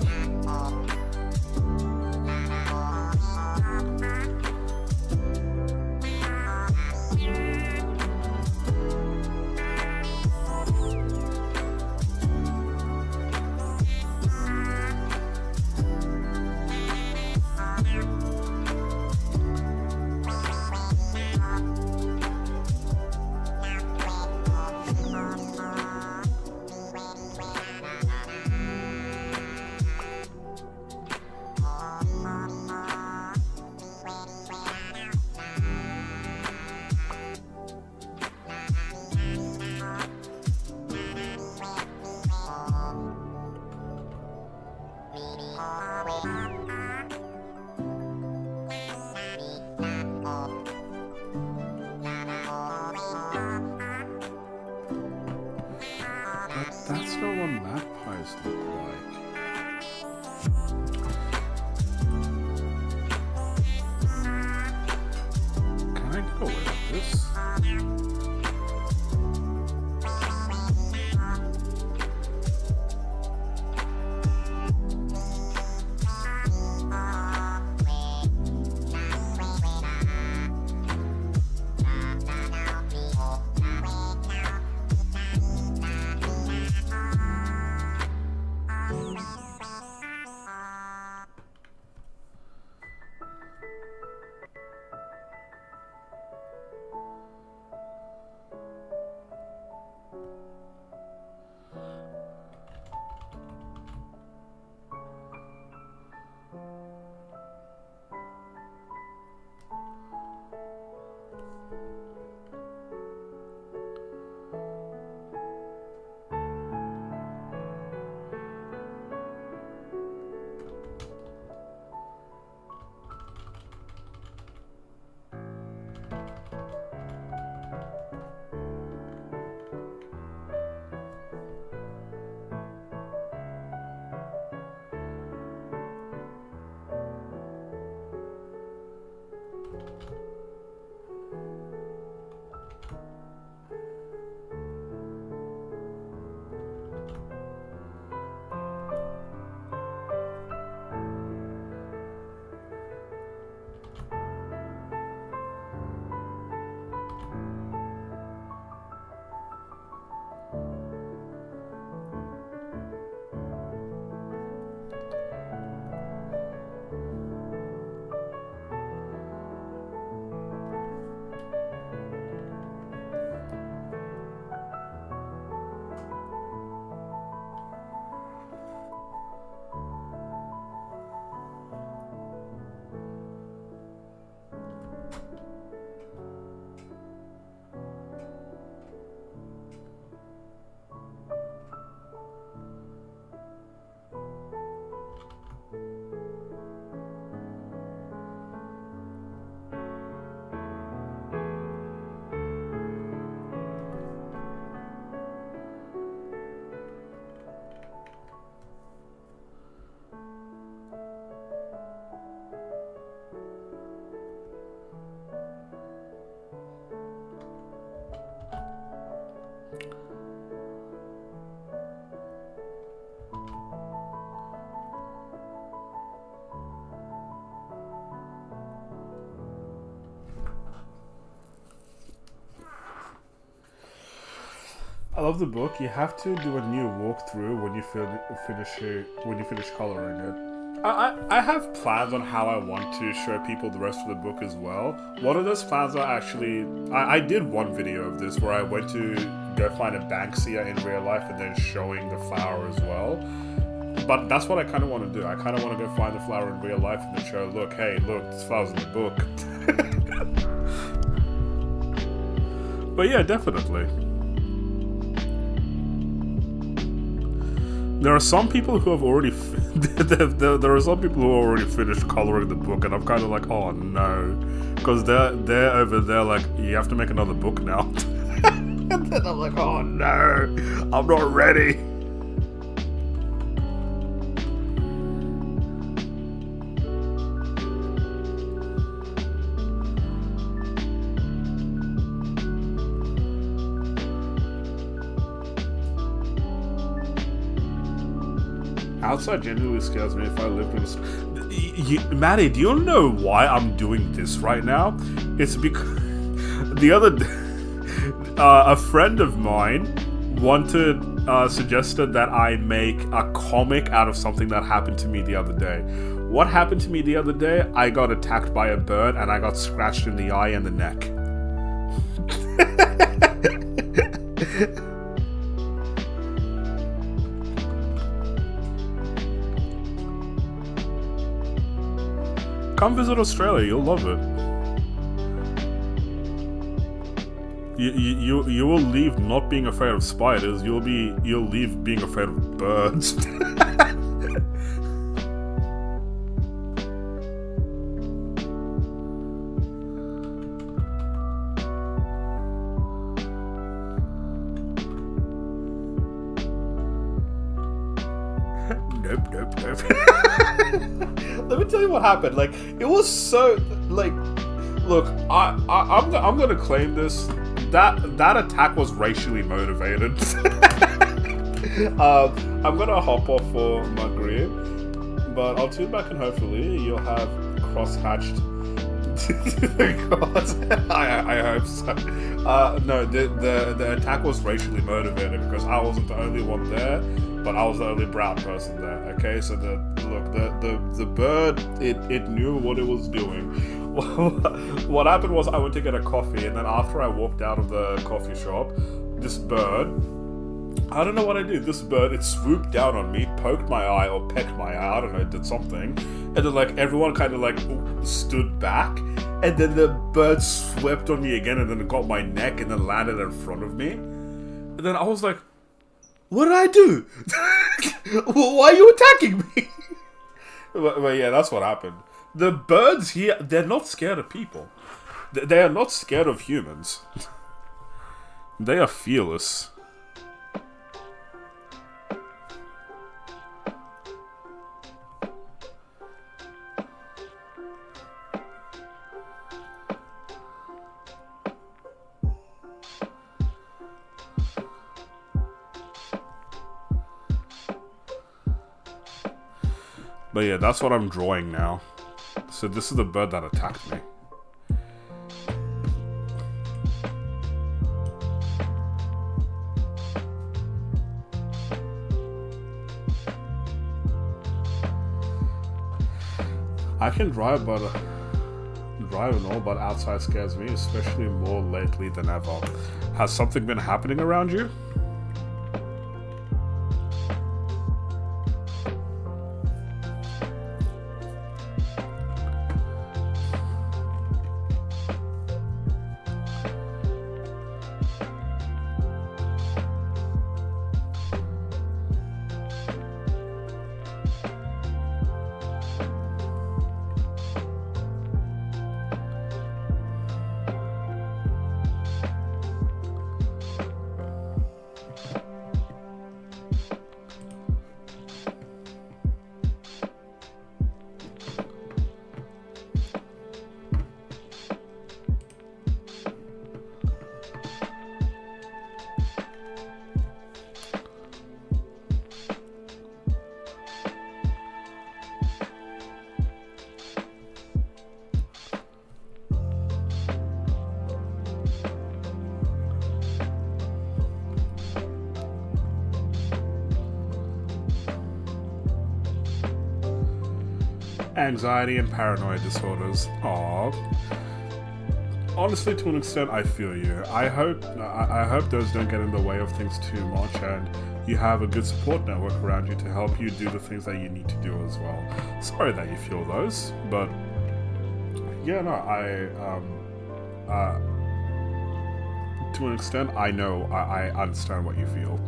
That's not what magpies look like. Can I get away with this? I love the book. You have to do a new walkthrough when you finish coloring it. I have plans on how I want to show people the rest of the book as well. One of those plans are actually... I did one video of this where I went to go find a Banksia in real life and then showing the flower as well. But that's what I kind of want to do. I kind of want to go find the flower in real life and then show, look, hey, look, this flower's in the book. But yeah, definitely. There are some people who have already there are some people who have already finished coloring the book, and I'm kind of like, oh no, because they're over there like, you have to make another book now. And then I'm like, oh no, I'm not ready. Outside genuinely scares me if I lived in a... Maddie, do you know why I'm doing this right now? It's because the other day, a friend of mine suggested that I make a comic out of something that happened to me the other day. What happened to me the other day? I got attacked by a bird and I got scratched in the eye and the neck. Come visit Australia, you'll love it. You will leave not being afraid of spiders. You'll leave being afraid of birds. Nope. Let me tell you what happened. Like, it was so, like, look, I'm gonna claim this. That attack was racially motivated. I'm gonna hop off for my grip, but I'll tune back and hopefully you'll have cross-hatched. God, I hope so. No, the attack was racially motivated because I wasn't the only one there, but I was the only brown person there. Okay, so the bird, it knew what it was doing. What happened was I went to get a coffee, and then after I walked out of the coffee shop, this bird, I don't know what I did. This bird, it swooped down on me, poked my eye or pecked my eye. I don't know, it did something, and then like everyone kind of like stood back, and then the bird swept on me again, and then it got my neck, and then landed in front of me, and then I was like, what did I do? Why are you attacking me? But yeah, that's what happened. The birds here, they're not scared of people. They are not scared of humans. They are fearless. But yeah, that's what I'm drawing now. So this is the bird that attacked me. I can drive and all, but outside scares me, especially more lately than ever. Has something been happening around you? Anxiety and paranoia disorders. Aww. Honestly, to an extent, I feel you. I hope those don't get in the way of things too much, and you have a good support network around you to help you do the things that you need to do as well. Sorry that you feel those, but yeah, no, to an extent, I know, I understand what you feel.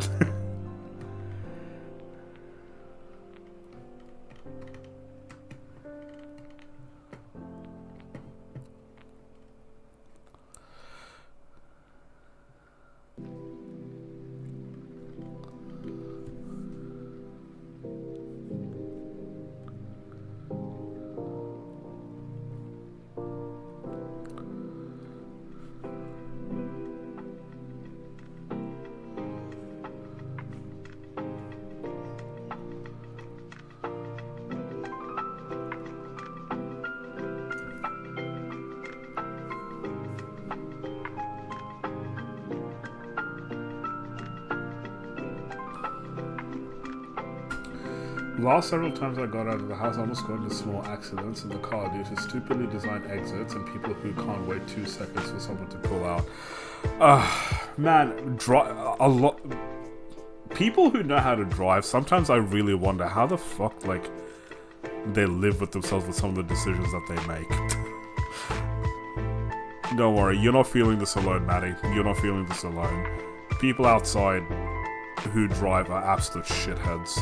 Last several times I got out of the house, I almost got into small accidents in the car due to stupidly designed exits and people who can't wait 2 seconds for someone to pull out. Man, a lot. People who know how to drive, sometimes I really wonder how the fuck, like, they live with themselves with some of the decisions that they make. Don't worry, you're not feeling this alone, Maddie. You're not feeling this alone. People outside who drive are absolute shitheads.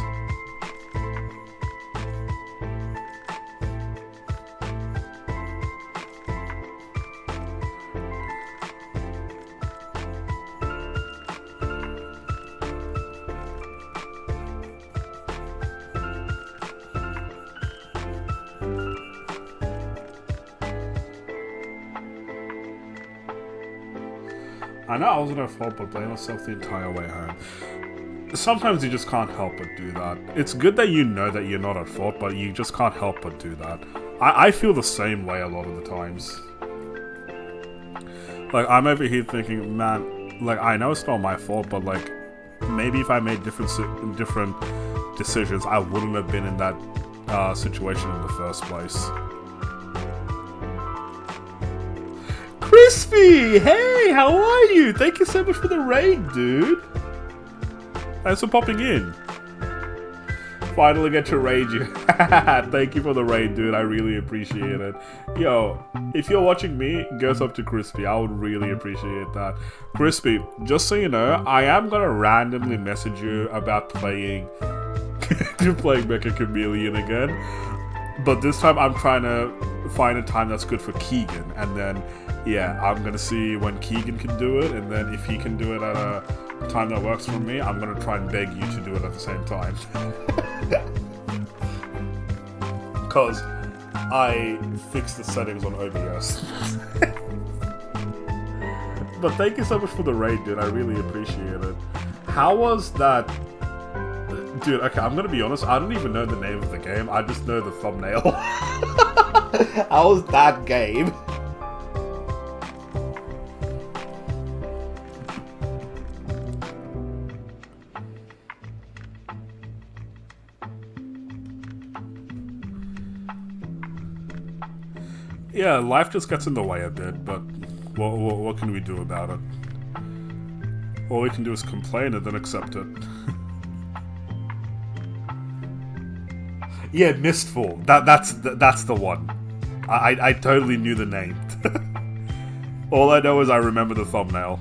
I know I wasn't at fault, but blame myself the entire way home. Sometimes you just can't help but do that. It's good that you know that you're not at fault, but you just can't help but do that. I feel the same way a lot of the times. Like, I'm over here thinking, man, like, I know it's not my fault, but, like, maybe if I made different decisions, I wouldn't have been in that situation in the first place. Crispy! Hey, how are you? Thank you so much for the raid, dude. Thanks for popping in. Finally get to raid you. Thank you for the raid, dude. I really appreciate it. Yo, if you're watching me, goes up to Crispy. I would really appreciate that. Crispy, just so you know, I am gonna randomly message you about playing Mecha Chameleon again. But this time I'm trying to find a time that's good for Keegan, and then yeah, I'm gonna see when Keegan can do it, and then if he can do it at a time that works for me, I'm gonna try and beg you to do it at the same time. Because I fixed the settings on OBS. But thank you so much for the raid, dude. I really appreciate it. How was that? Dude, okay, I'm gonna be honest, I don't even know the name of the game, I just know the thumbnail. How was that game? Yeah, life just gets in the way a bit, but what can we do about it? All we can do is complain and then accept it. Yeah, Mistfall. That's the one. I totally knew the name. All I know is I remember the thumbnail.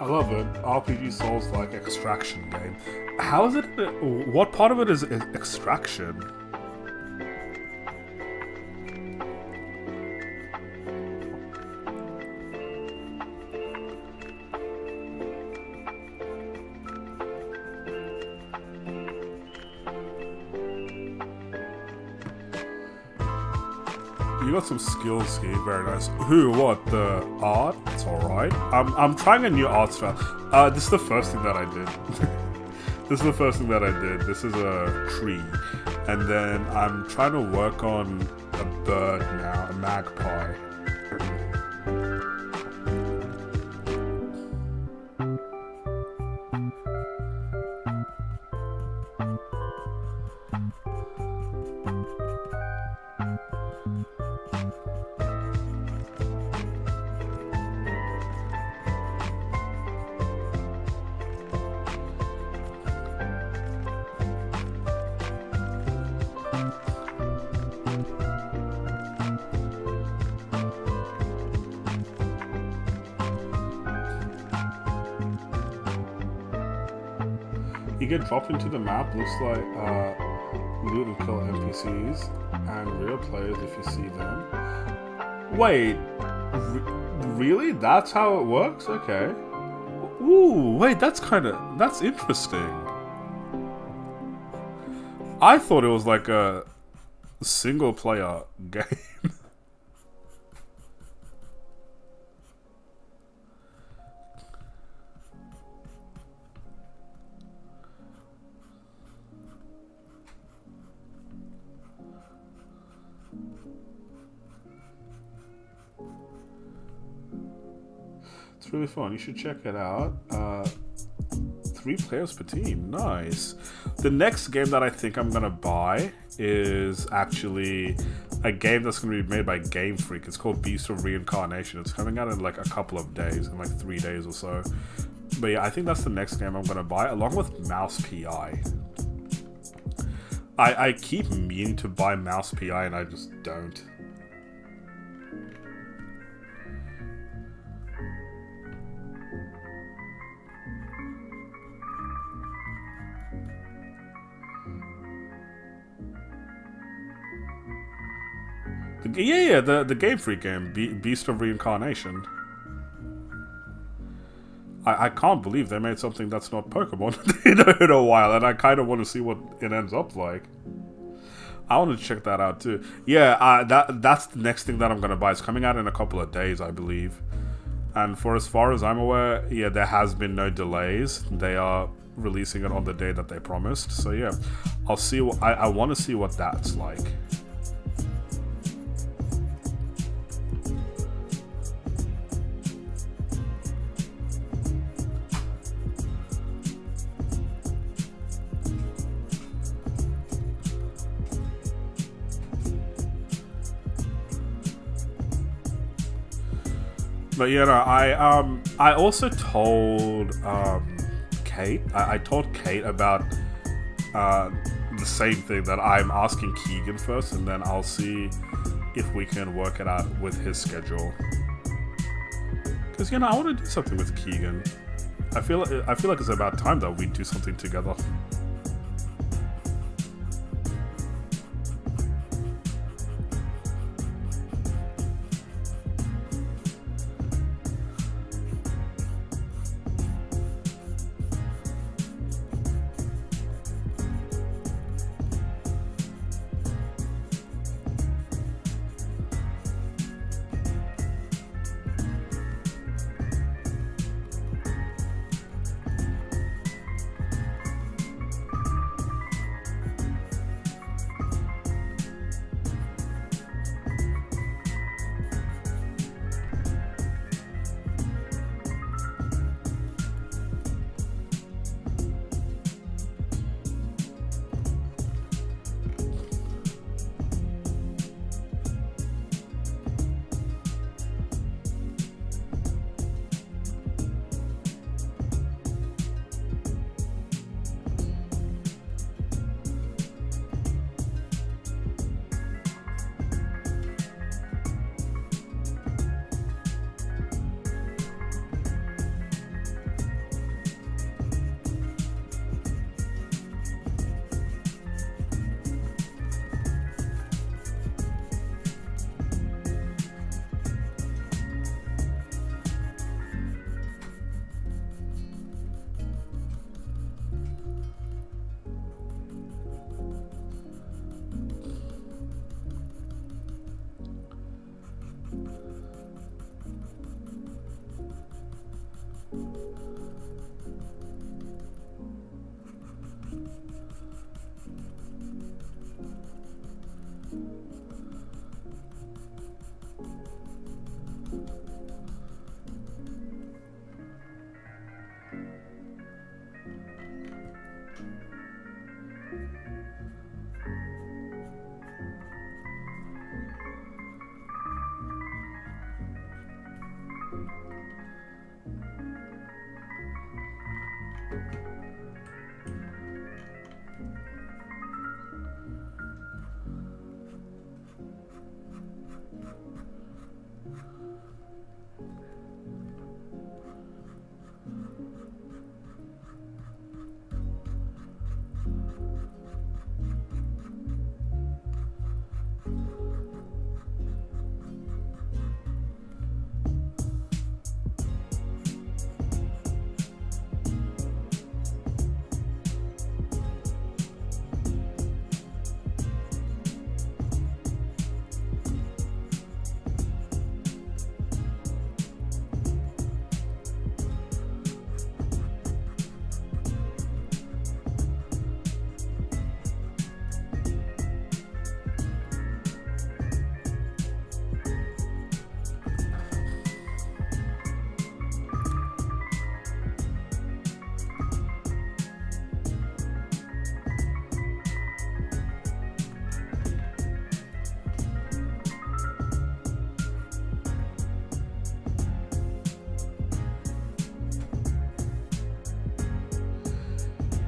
love it. RPG Souls like extraction game. How is it? What part of it is extraction? You got some skills here, very nice. Who? What? The art? It's alright. I'm trying a new art style. This is the first thing that I did. This is the first thing that I did. This is a tree. And then I'm trying to work on a bird now, a magpie. You get dropped into the map, looks like loot and kill NPCs and real players if you see them. Wait, really? That's how it works? Okay. Ooh, wait, that's interesting. I thought it was like a single player game. It's really fun. You should check it out. 3 players per team. Nice. The next game that I think I'm gonna buy is actually a game that's gonna be made by Game Freak. It's called Beast of Reincarnation. It's coming out in like a couple of days, in like 3 days or so. But yeah, I think that's the next game I'm gonna buy, along with Mouse PI. I keep meaning to buy Mouse PI and I just don't. The Game Freak game, Beast of Reincarnation. I can't believe they made something that's not Pokemon in a while, and I kind of want to see what it ends up like. I want to check that out too. Yeah, that's the next thing that I'm gonna buy. It's coming out in a couple of days, I believe. And for as far as I'm aware, yeah, there has been no delays. They are releasing it on the day that they promised. So yeah, I'll see. I want to see what that's like. But you know, I also told Kate. I told Kate about the same thing, that I'm asking Keegan first, and then I'll see if we can work it out with his schedule. Because you know, I want to do something with Keegan. I feel like it's about time that we do something together.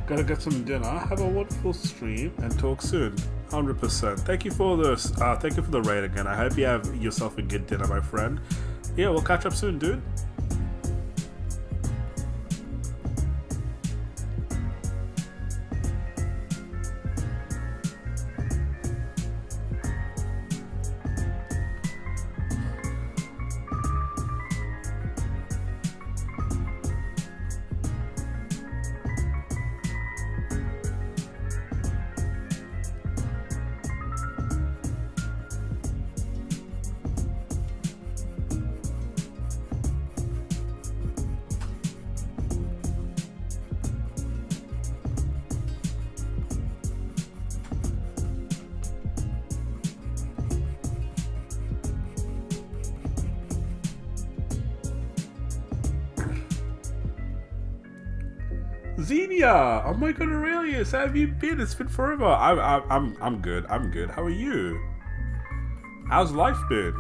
Gotta get some dinner. Have a wonderful stream and talk soon. 100%. Thank you for this. Thank you for the raid again. I hope you have yourself a good dinner, my friend. Yeah, we'll catch up soon, dude. Xenia! Oh my god, Aurelius, how have you been? It's been forever. I'm good. I'm good. How are you? How's life been?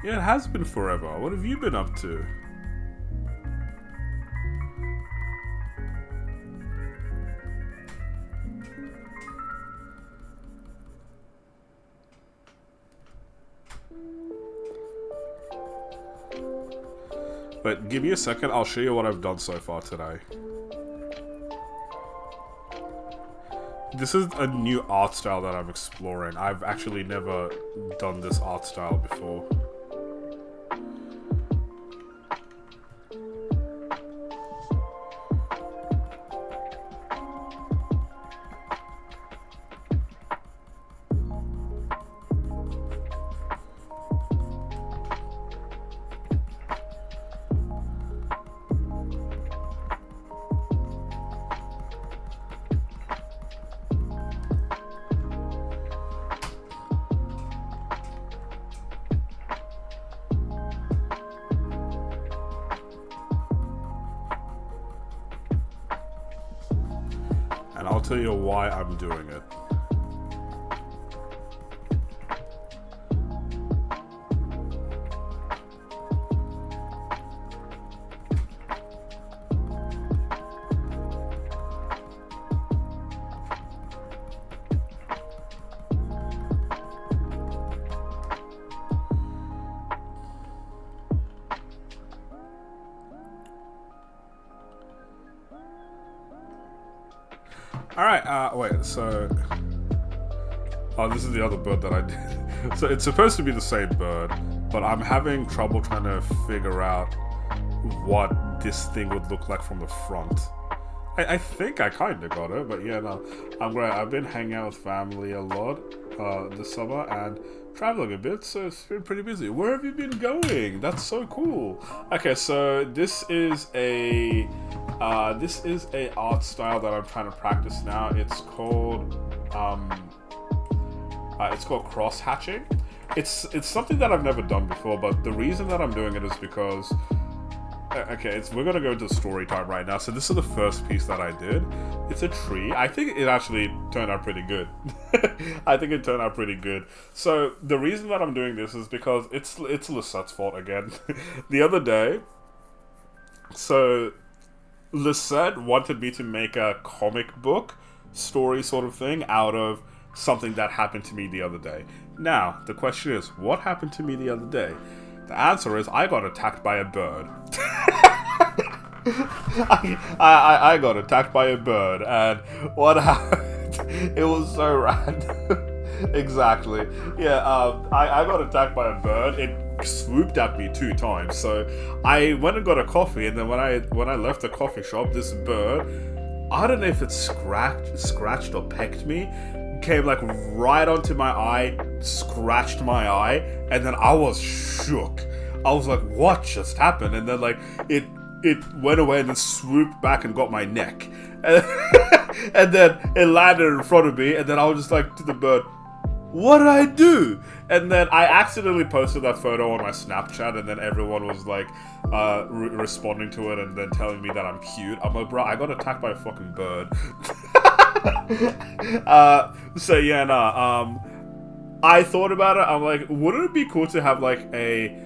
Yeah, it has been forever. What have you been up to? But give me a second, I'll show you what I've done so far today. This is a new art style that I'm exploring. I've actually never done this art style before. And I'll tell you why I'm doing it. Alright, wait, so... Oh, this is the other bird that I did. So it's supposed to be the same bird, but I'm having trouble trying to figure out what this thing would look like from the front. I think I kind of got it, but yeah, no. I'm great. I've been hanging out with family a lot this summer and traveling a bit, so it's been pretty busy. Where have you been going? That's so cool. Okay, so this is a art style that I'm trying to practice now. It's called cross hatching. It's something that I've never done before, but the reason that I'm doing it is because Okay, we're gonna go into story time right now. So this is the first piece that I did. It's a tree. I think it actually turned out pretty good. I think it turned out pretty good. So the reason that I'm doing this is because it's Lisette's fault again. The other day, so Lisette wanted me to make a comic book story sort of thing out of something that happened to me the other day. Now, the question is, what happened to me the other day? The answer is, I got attacked by a bird. I got attacked by a bird, and what happened? It was so random. Exactly. Yeah, I got attacked by a bird. It swooped at me 2 times. So I went and got a coffee, and then when I left the coffee shop, this bird, I don't know if it scratched or pecked me, came like right onto my eye, scratched my eye, and then I was shook. I was like, what just happened? And then like it went away and then swooped back and got my neck. And then it landed in front of me, and then I was just like to the bird, what did I do? And then I accidentally posted that photo on my Snapchat, and then everyone was like responding to it and then telling me that I'm cute. I'm like, bro, I got attacked by a fucking bird. So yeah, nah. I thought about it. I'm like, wouldn't it be cool to have like a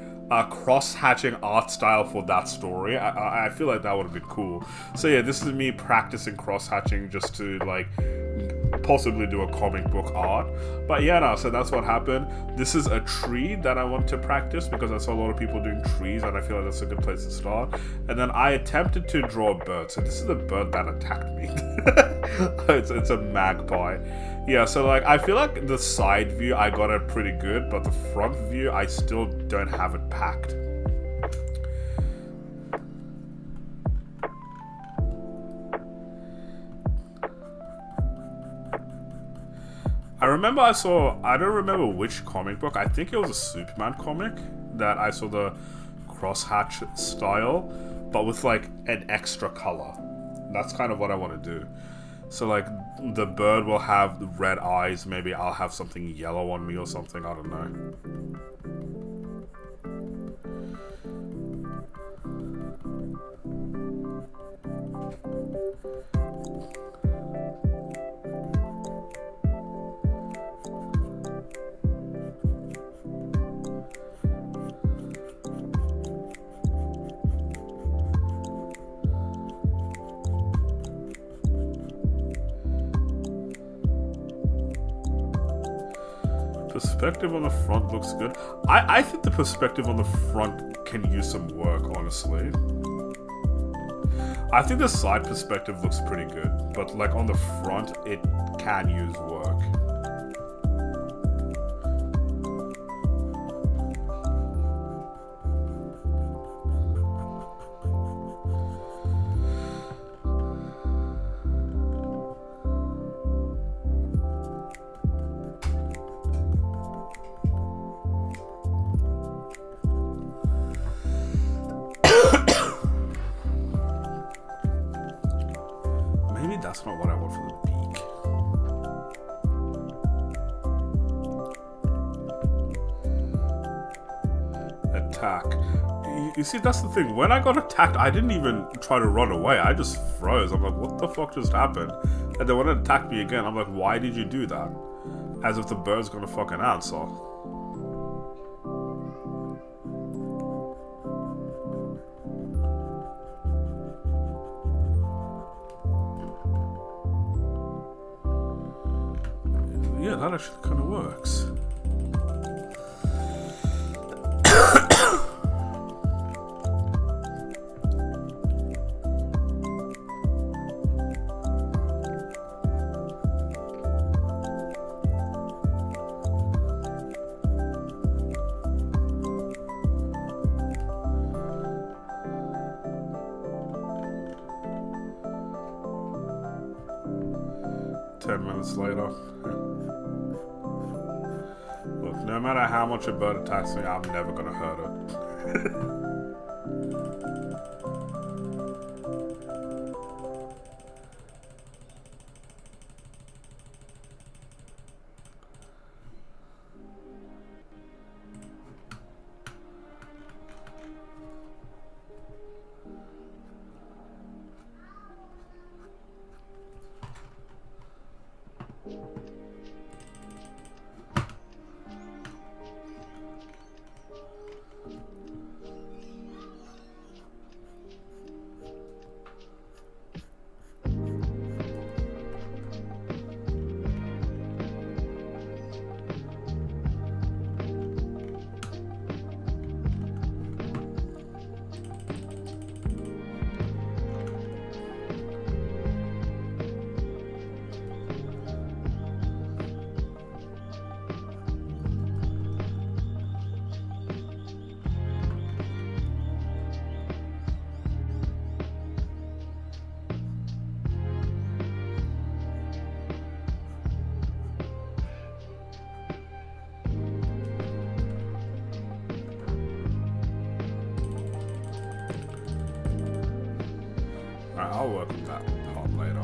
cross-hatching art style for that story? I feel like that would have been cool. So yeah, this is me practicing cross-hatching just to like possibly do a comic book art. But yeah, no, so that's what happened. This is a tree that I want to practice because I saw a lot of people doing trees, and I feel like that's a good place to start. And then I attempted to draw a bird. So this is the bird that attacked me. It's a magpie. Yeah, so like I feel like the side view I got it pretty good, but the front view I still don't have it packed. I remember I don't remember which comic book, I think it was a Superman comic, that I saw the crosshatch style, but with like an extra color. That's kind of what I want to do. So like the bird will have red eyes, maybe I'll have something yellow on me or something, I don't know. Perspective on the front looks good. I think the perspective on the front can use some work, honestly. I think the side perspective looks pretty good, but like on the front, it can use work. Maybe that's not what I want for the beak. Attack. You see, that's the thing. When I got attacked, I didn't even try to run away. I just froze. I'm like, what the fuck just happened? And then when it attacked me again, I'm like, why did you do that? As if the bird's gonna fucking answer. Yeah, that actually kind of works. Minutes later. Look, no matter how much a bird attacks me, I'm never gonna hurt it. I'll work on that part later.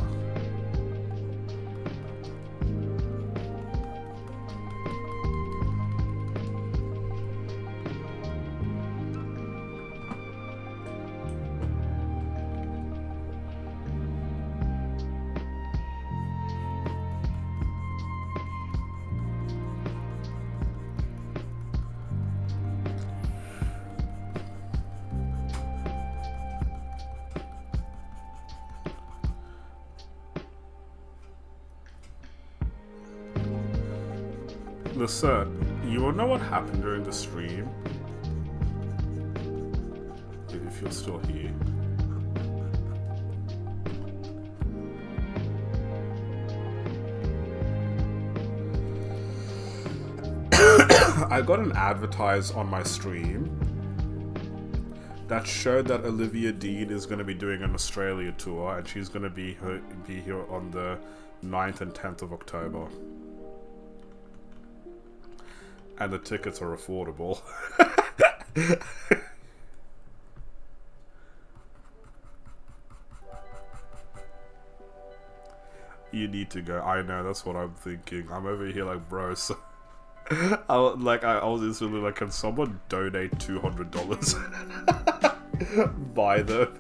Listen, you will know what happened during the stream if you're still here. I got an advertise on my stream that showed that Olivia Dean is going to be doing an Australia tour, and she's going to be here on the 9th and 10th of October. And the tickets are affordable. You need to go. I know, that's what I'm thinking. I'm over here like, bro, so I was instantly like, can someone donate $200? Buy them.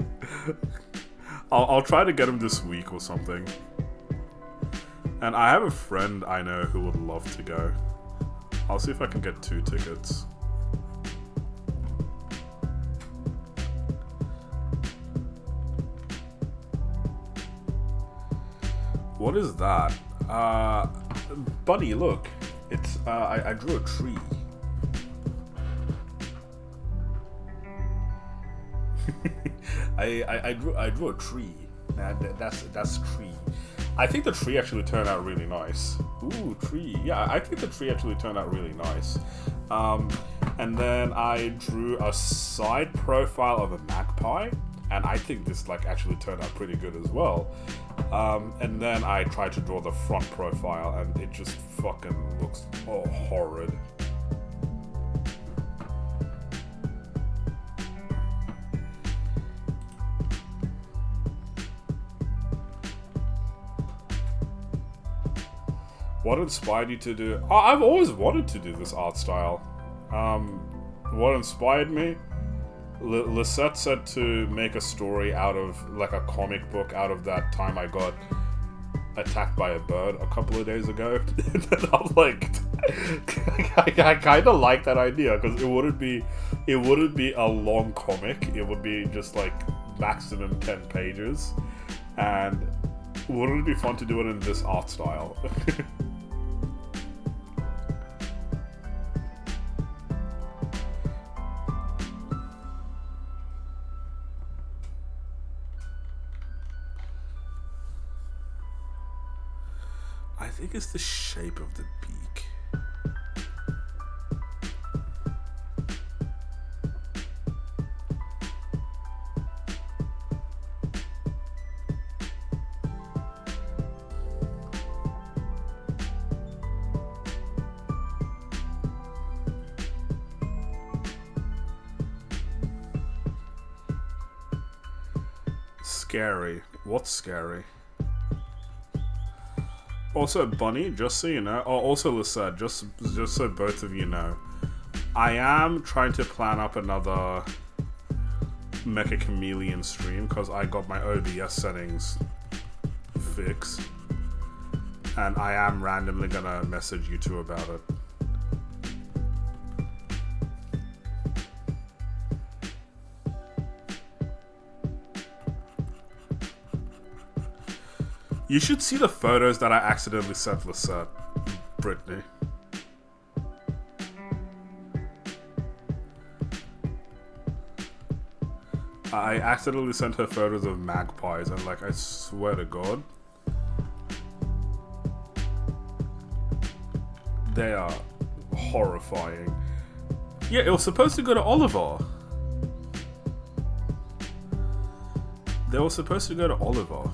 I'll try to get them this week or something. And I have a friend I know who would love to go. I'll see if I can get 2 tickets. What is that? Buddy, look. It's, I drew a tree. I drew a tree. That's tree. I think the tree actually turned out really nice. Ooh, tree. Yeah, I think the tree actually turned out really nice. And then I drew a side profile of a magpie, and I think this like actually turned out pretty good as well. And then I tried to draw the front profile, and it just fucking looks horrid. What inspired you to do... Oh, I've always wanted to do this art style. What inspired me? Lisette said to make a story out of, like a comic book, out of that time I got attacked by a bird a couple of days ago. And I'm like... I kind of like that idea, because it wouldn't be a long comic. It would be just like maximum 10 pages. And wouldn't it be fun to do it in this art style? I think it's the shape of the beak. Scary. What's scary? Also, Bunny, just so you know, also Lisette, just so both of you know, I am trying to plan up another Mecha Chameleon stream, because I got my OBS settings fixed, and I am randomly gonna message you two about it. You should see the photos that I accidentally sent Lisette, Brittany. I accidentally sent her photos of magpies, and like, I swear to God, they are horrifying. Yeah, it was supposed to go to Oliver. They were supposed to go to Oliver.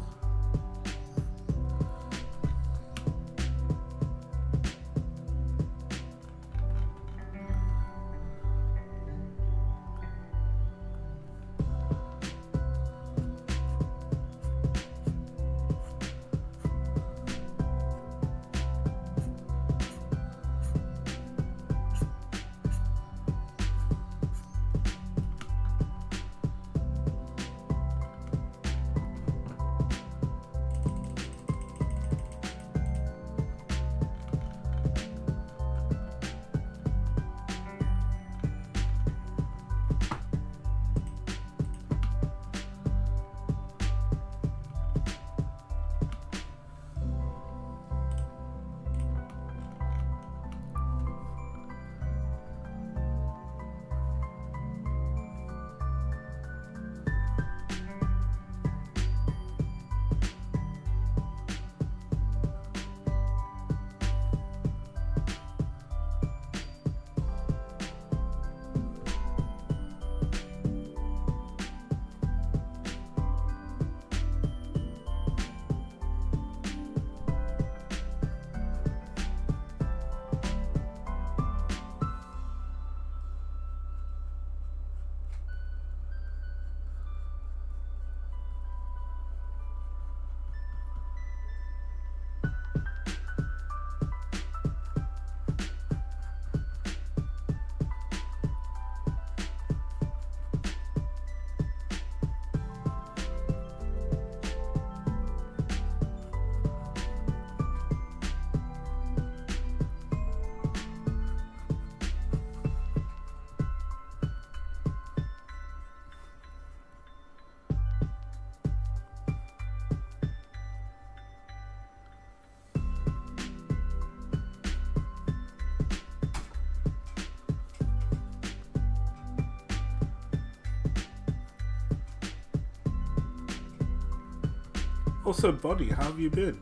Also, buddy, how have you been?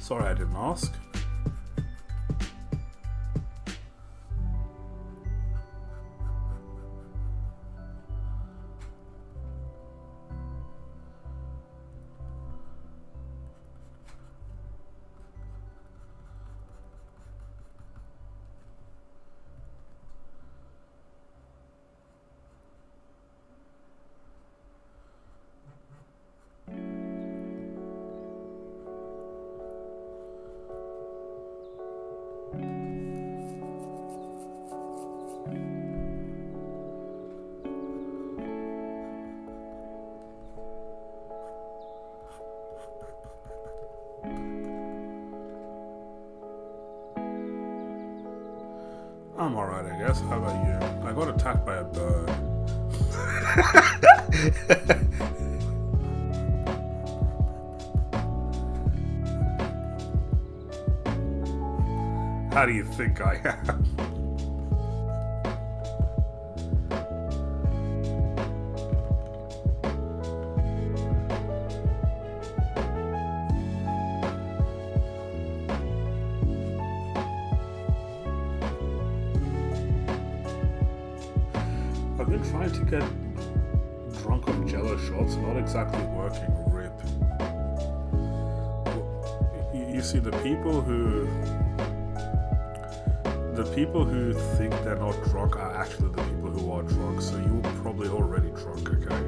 Sorry I didn't ask. I'm alright, I guess. How about you? I got attacked by a bird. How do you think I am? I've been trying to get drunk on Jello shots, not exactly working. Rip. You see, the people who think they're not drunk are actually the people who are drunk. So you're probably already drunk, okay?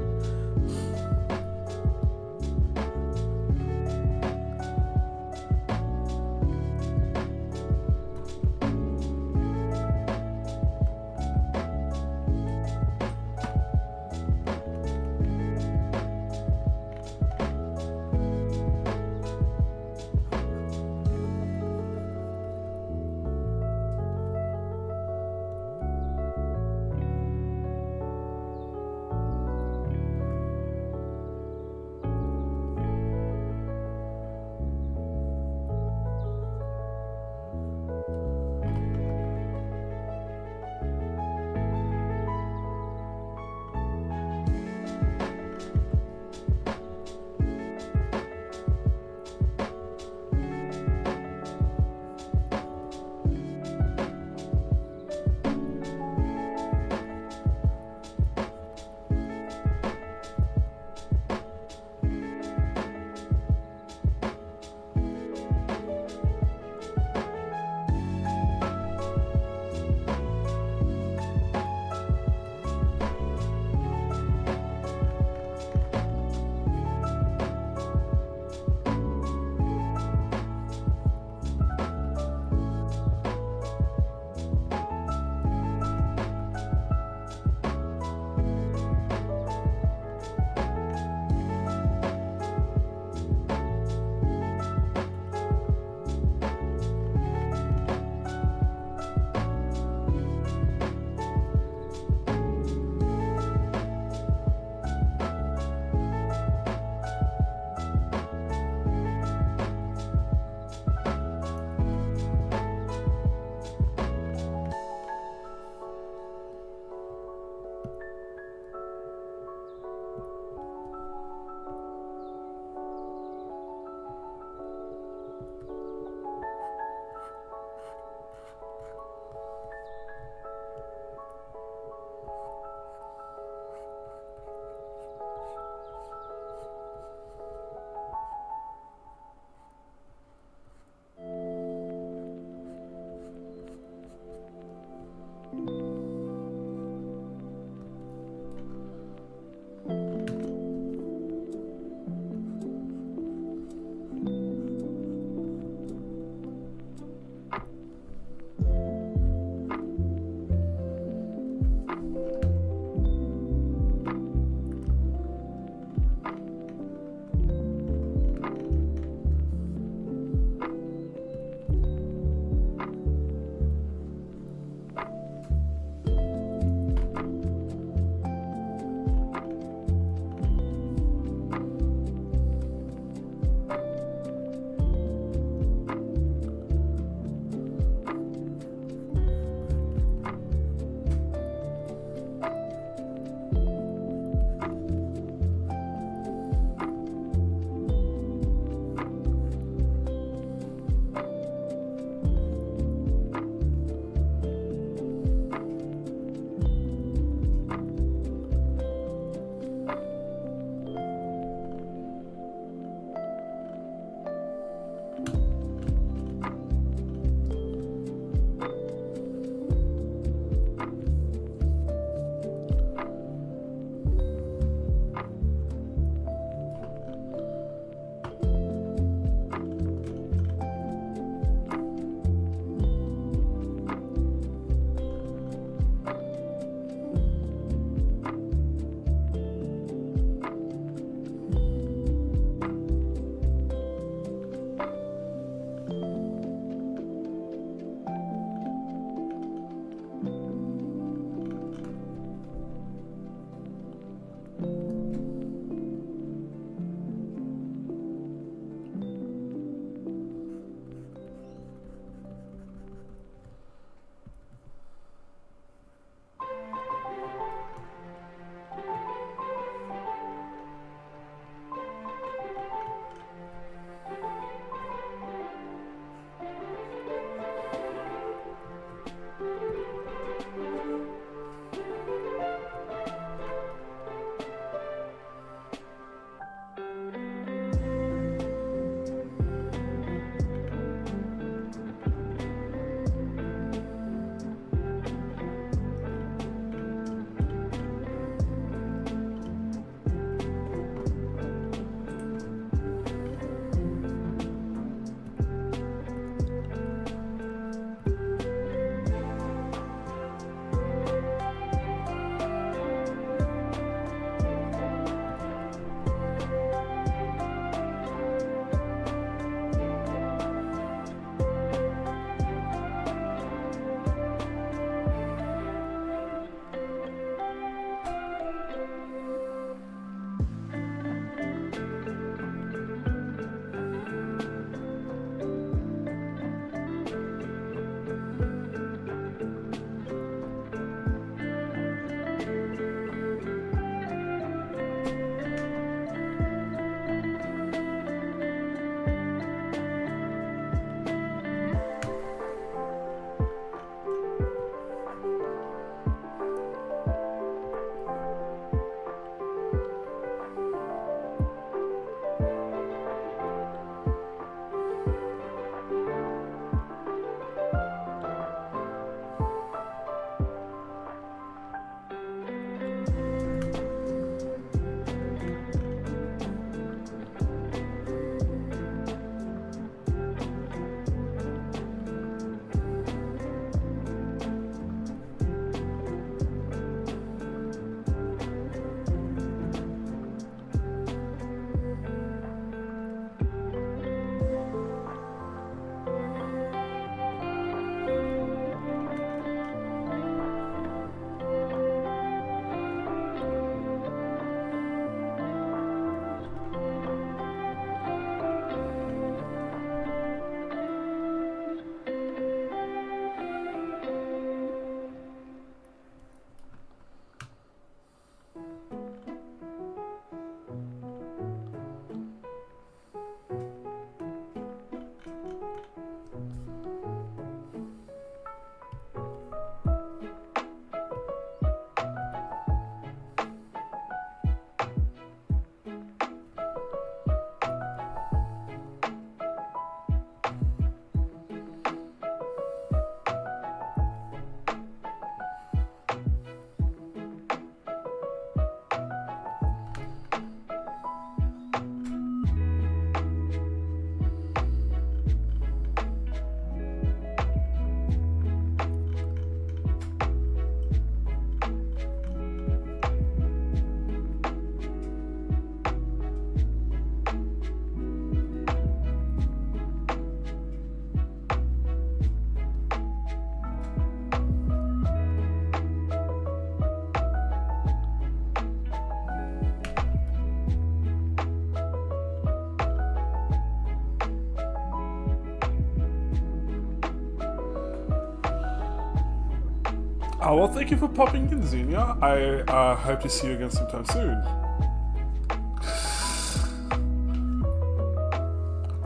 Oh, well, thank you for popping in, Xenia. I hope to see you again sometime soon.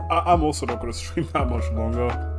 I'm also not going to stream that much longer.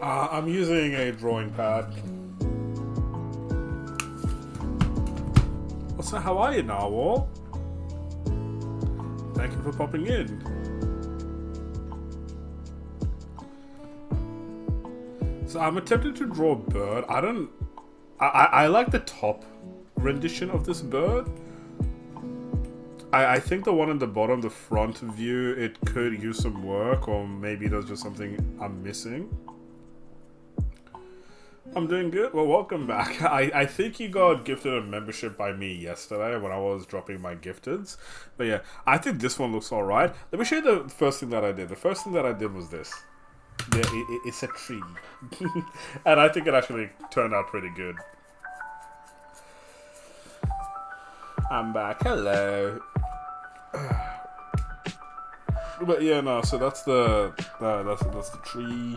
I'm using a drawing pad. So how are you, Narwhal? Thank you for popping in. So I'm attempting to draw a bird. I like the top rendition of this bird. I think the one on the bottom, the front view, it could use some work, or maybe there's just something I'm missing. I'm doing good. Well, welcome back. I think you got gifted a membership by me yesterday when I was dropping my gifteds. But yeah, I think this one looks alright. Let me show you the first thing that I did. The first thing that I did was this. Yeah, it's a tree. And I think it actually turned out pretty good. I'm back. Hello. But yeah, no, so that's the tree.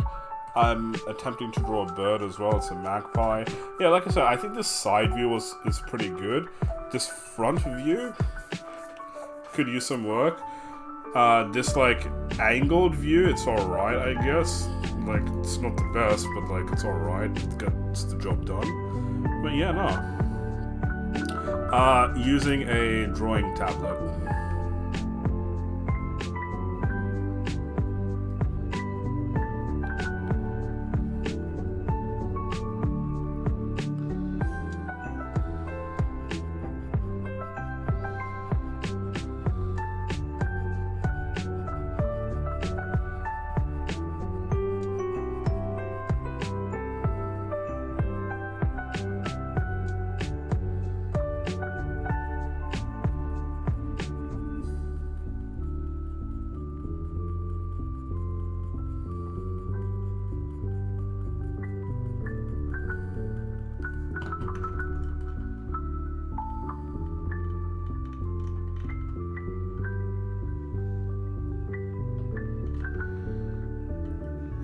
I'm attempting to draw a bird as well. It's a magpie. Yeah, like I said, I think this side view is pretty good. This front view could use some work. This like angled view, it's alright, I guess. Like, it's not the best, but like it's alright. It gets the job done. But yeah, no. Using a drawing tablet.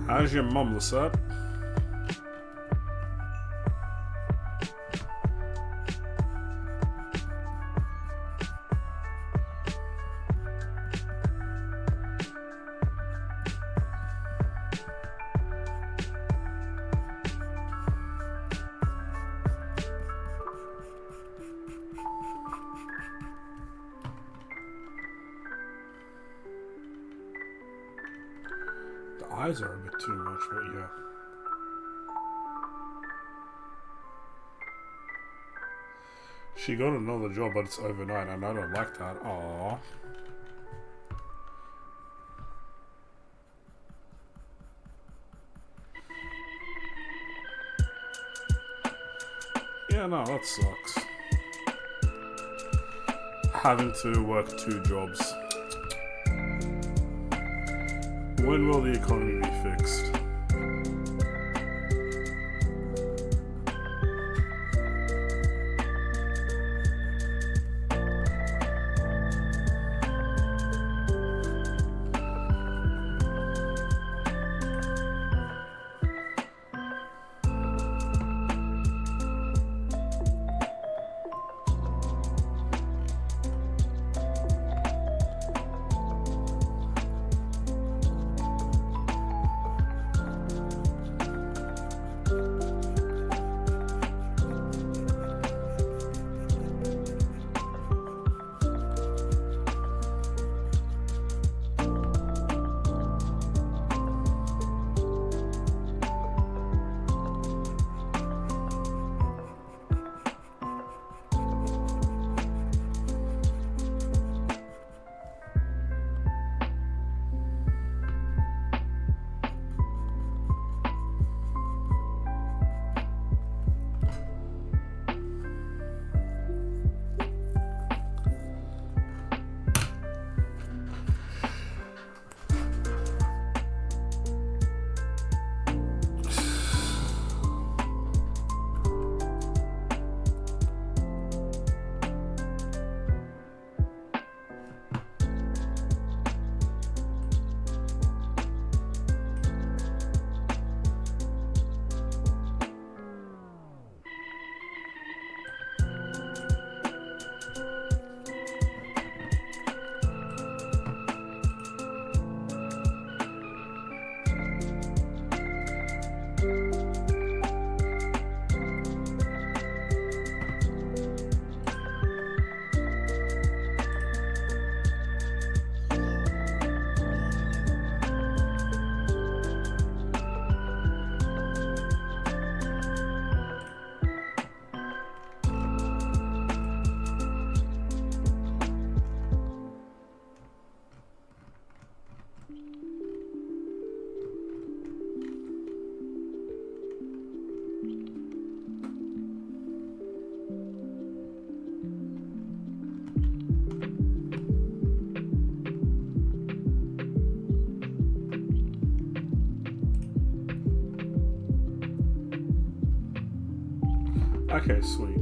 How's your mum, Lisette? The eyes are a bit too much, but yeah. She got another job, but it's overnight, and I don't like that. Aww. Yeah, no, that sucks. Having to work 2 jobs. When will the economy be fixed? Okay, sweet.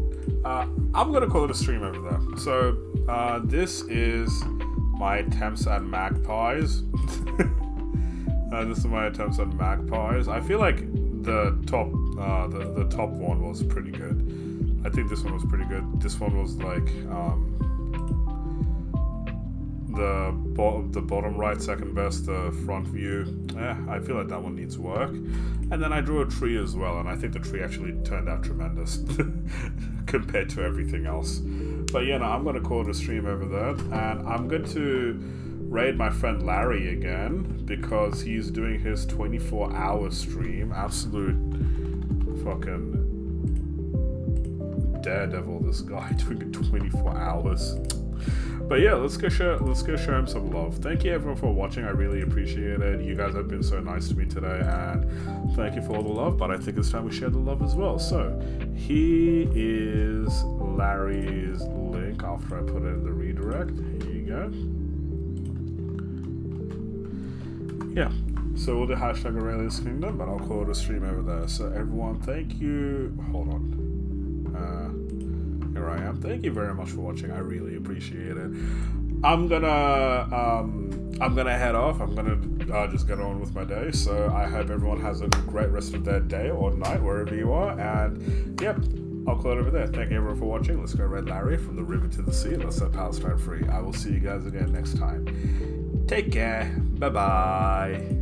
I'm gonna call it a stream over there. So, this is my attempts at magpies. This is my attempts at magpies. I feel like the top one was pretty good. I think this one was pretty good. This one was like the bottom right, second best, the front view. I feel like that one needs work. And then I drew a tree as well, and I think the tree actually turned out tremendous compared to everything else. But yeah, no, I'm going to call it a stream over there, and I'm going to raid my friend Larry again because he's doing his 24-hour stream. Absolute fucking daredevil, this guy, doing it 24 hours. But yeah, let's go show him some love. Thank you everyone for watching. I really appreciate it. You guys have been so nice to me today, and thank you for all the love. But I think it's time we share the love as well. So here is Larry's link after I put it in the redirect. Here you go. Yeah. So we'll do hashtag Aurelius Kingdom, but I'll call it a stream over there. So everyone, thank you. Hold on. Here I am. Thank you very much for watching. I really appreciate it. I'm gonna head off. I'm gonna just get on with my day. So I hope everyone has a great rest of their day or night, wherever you are. And yep, I'll call it over there. Thank you everyone for watching. Let's go Red Larry from the river to the sea. Let's set Palestine free. I will see you guys again next time. Take care. Bye bye.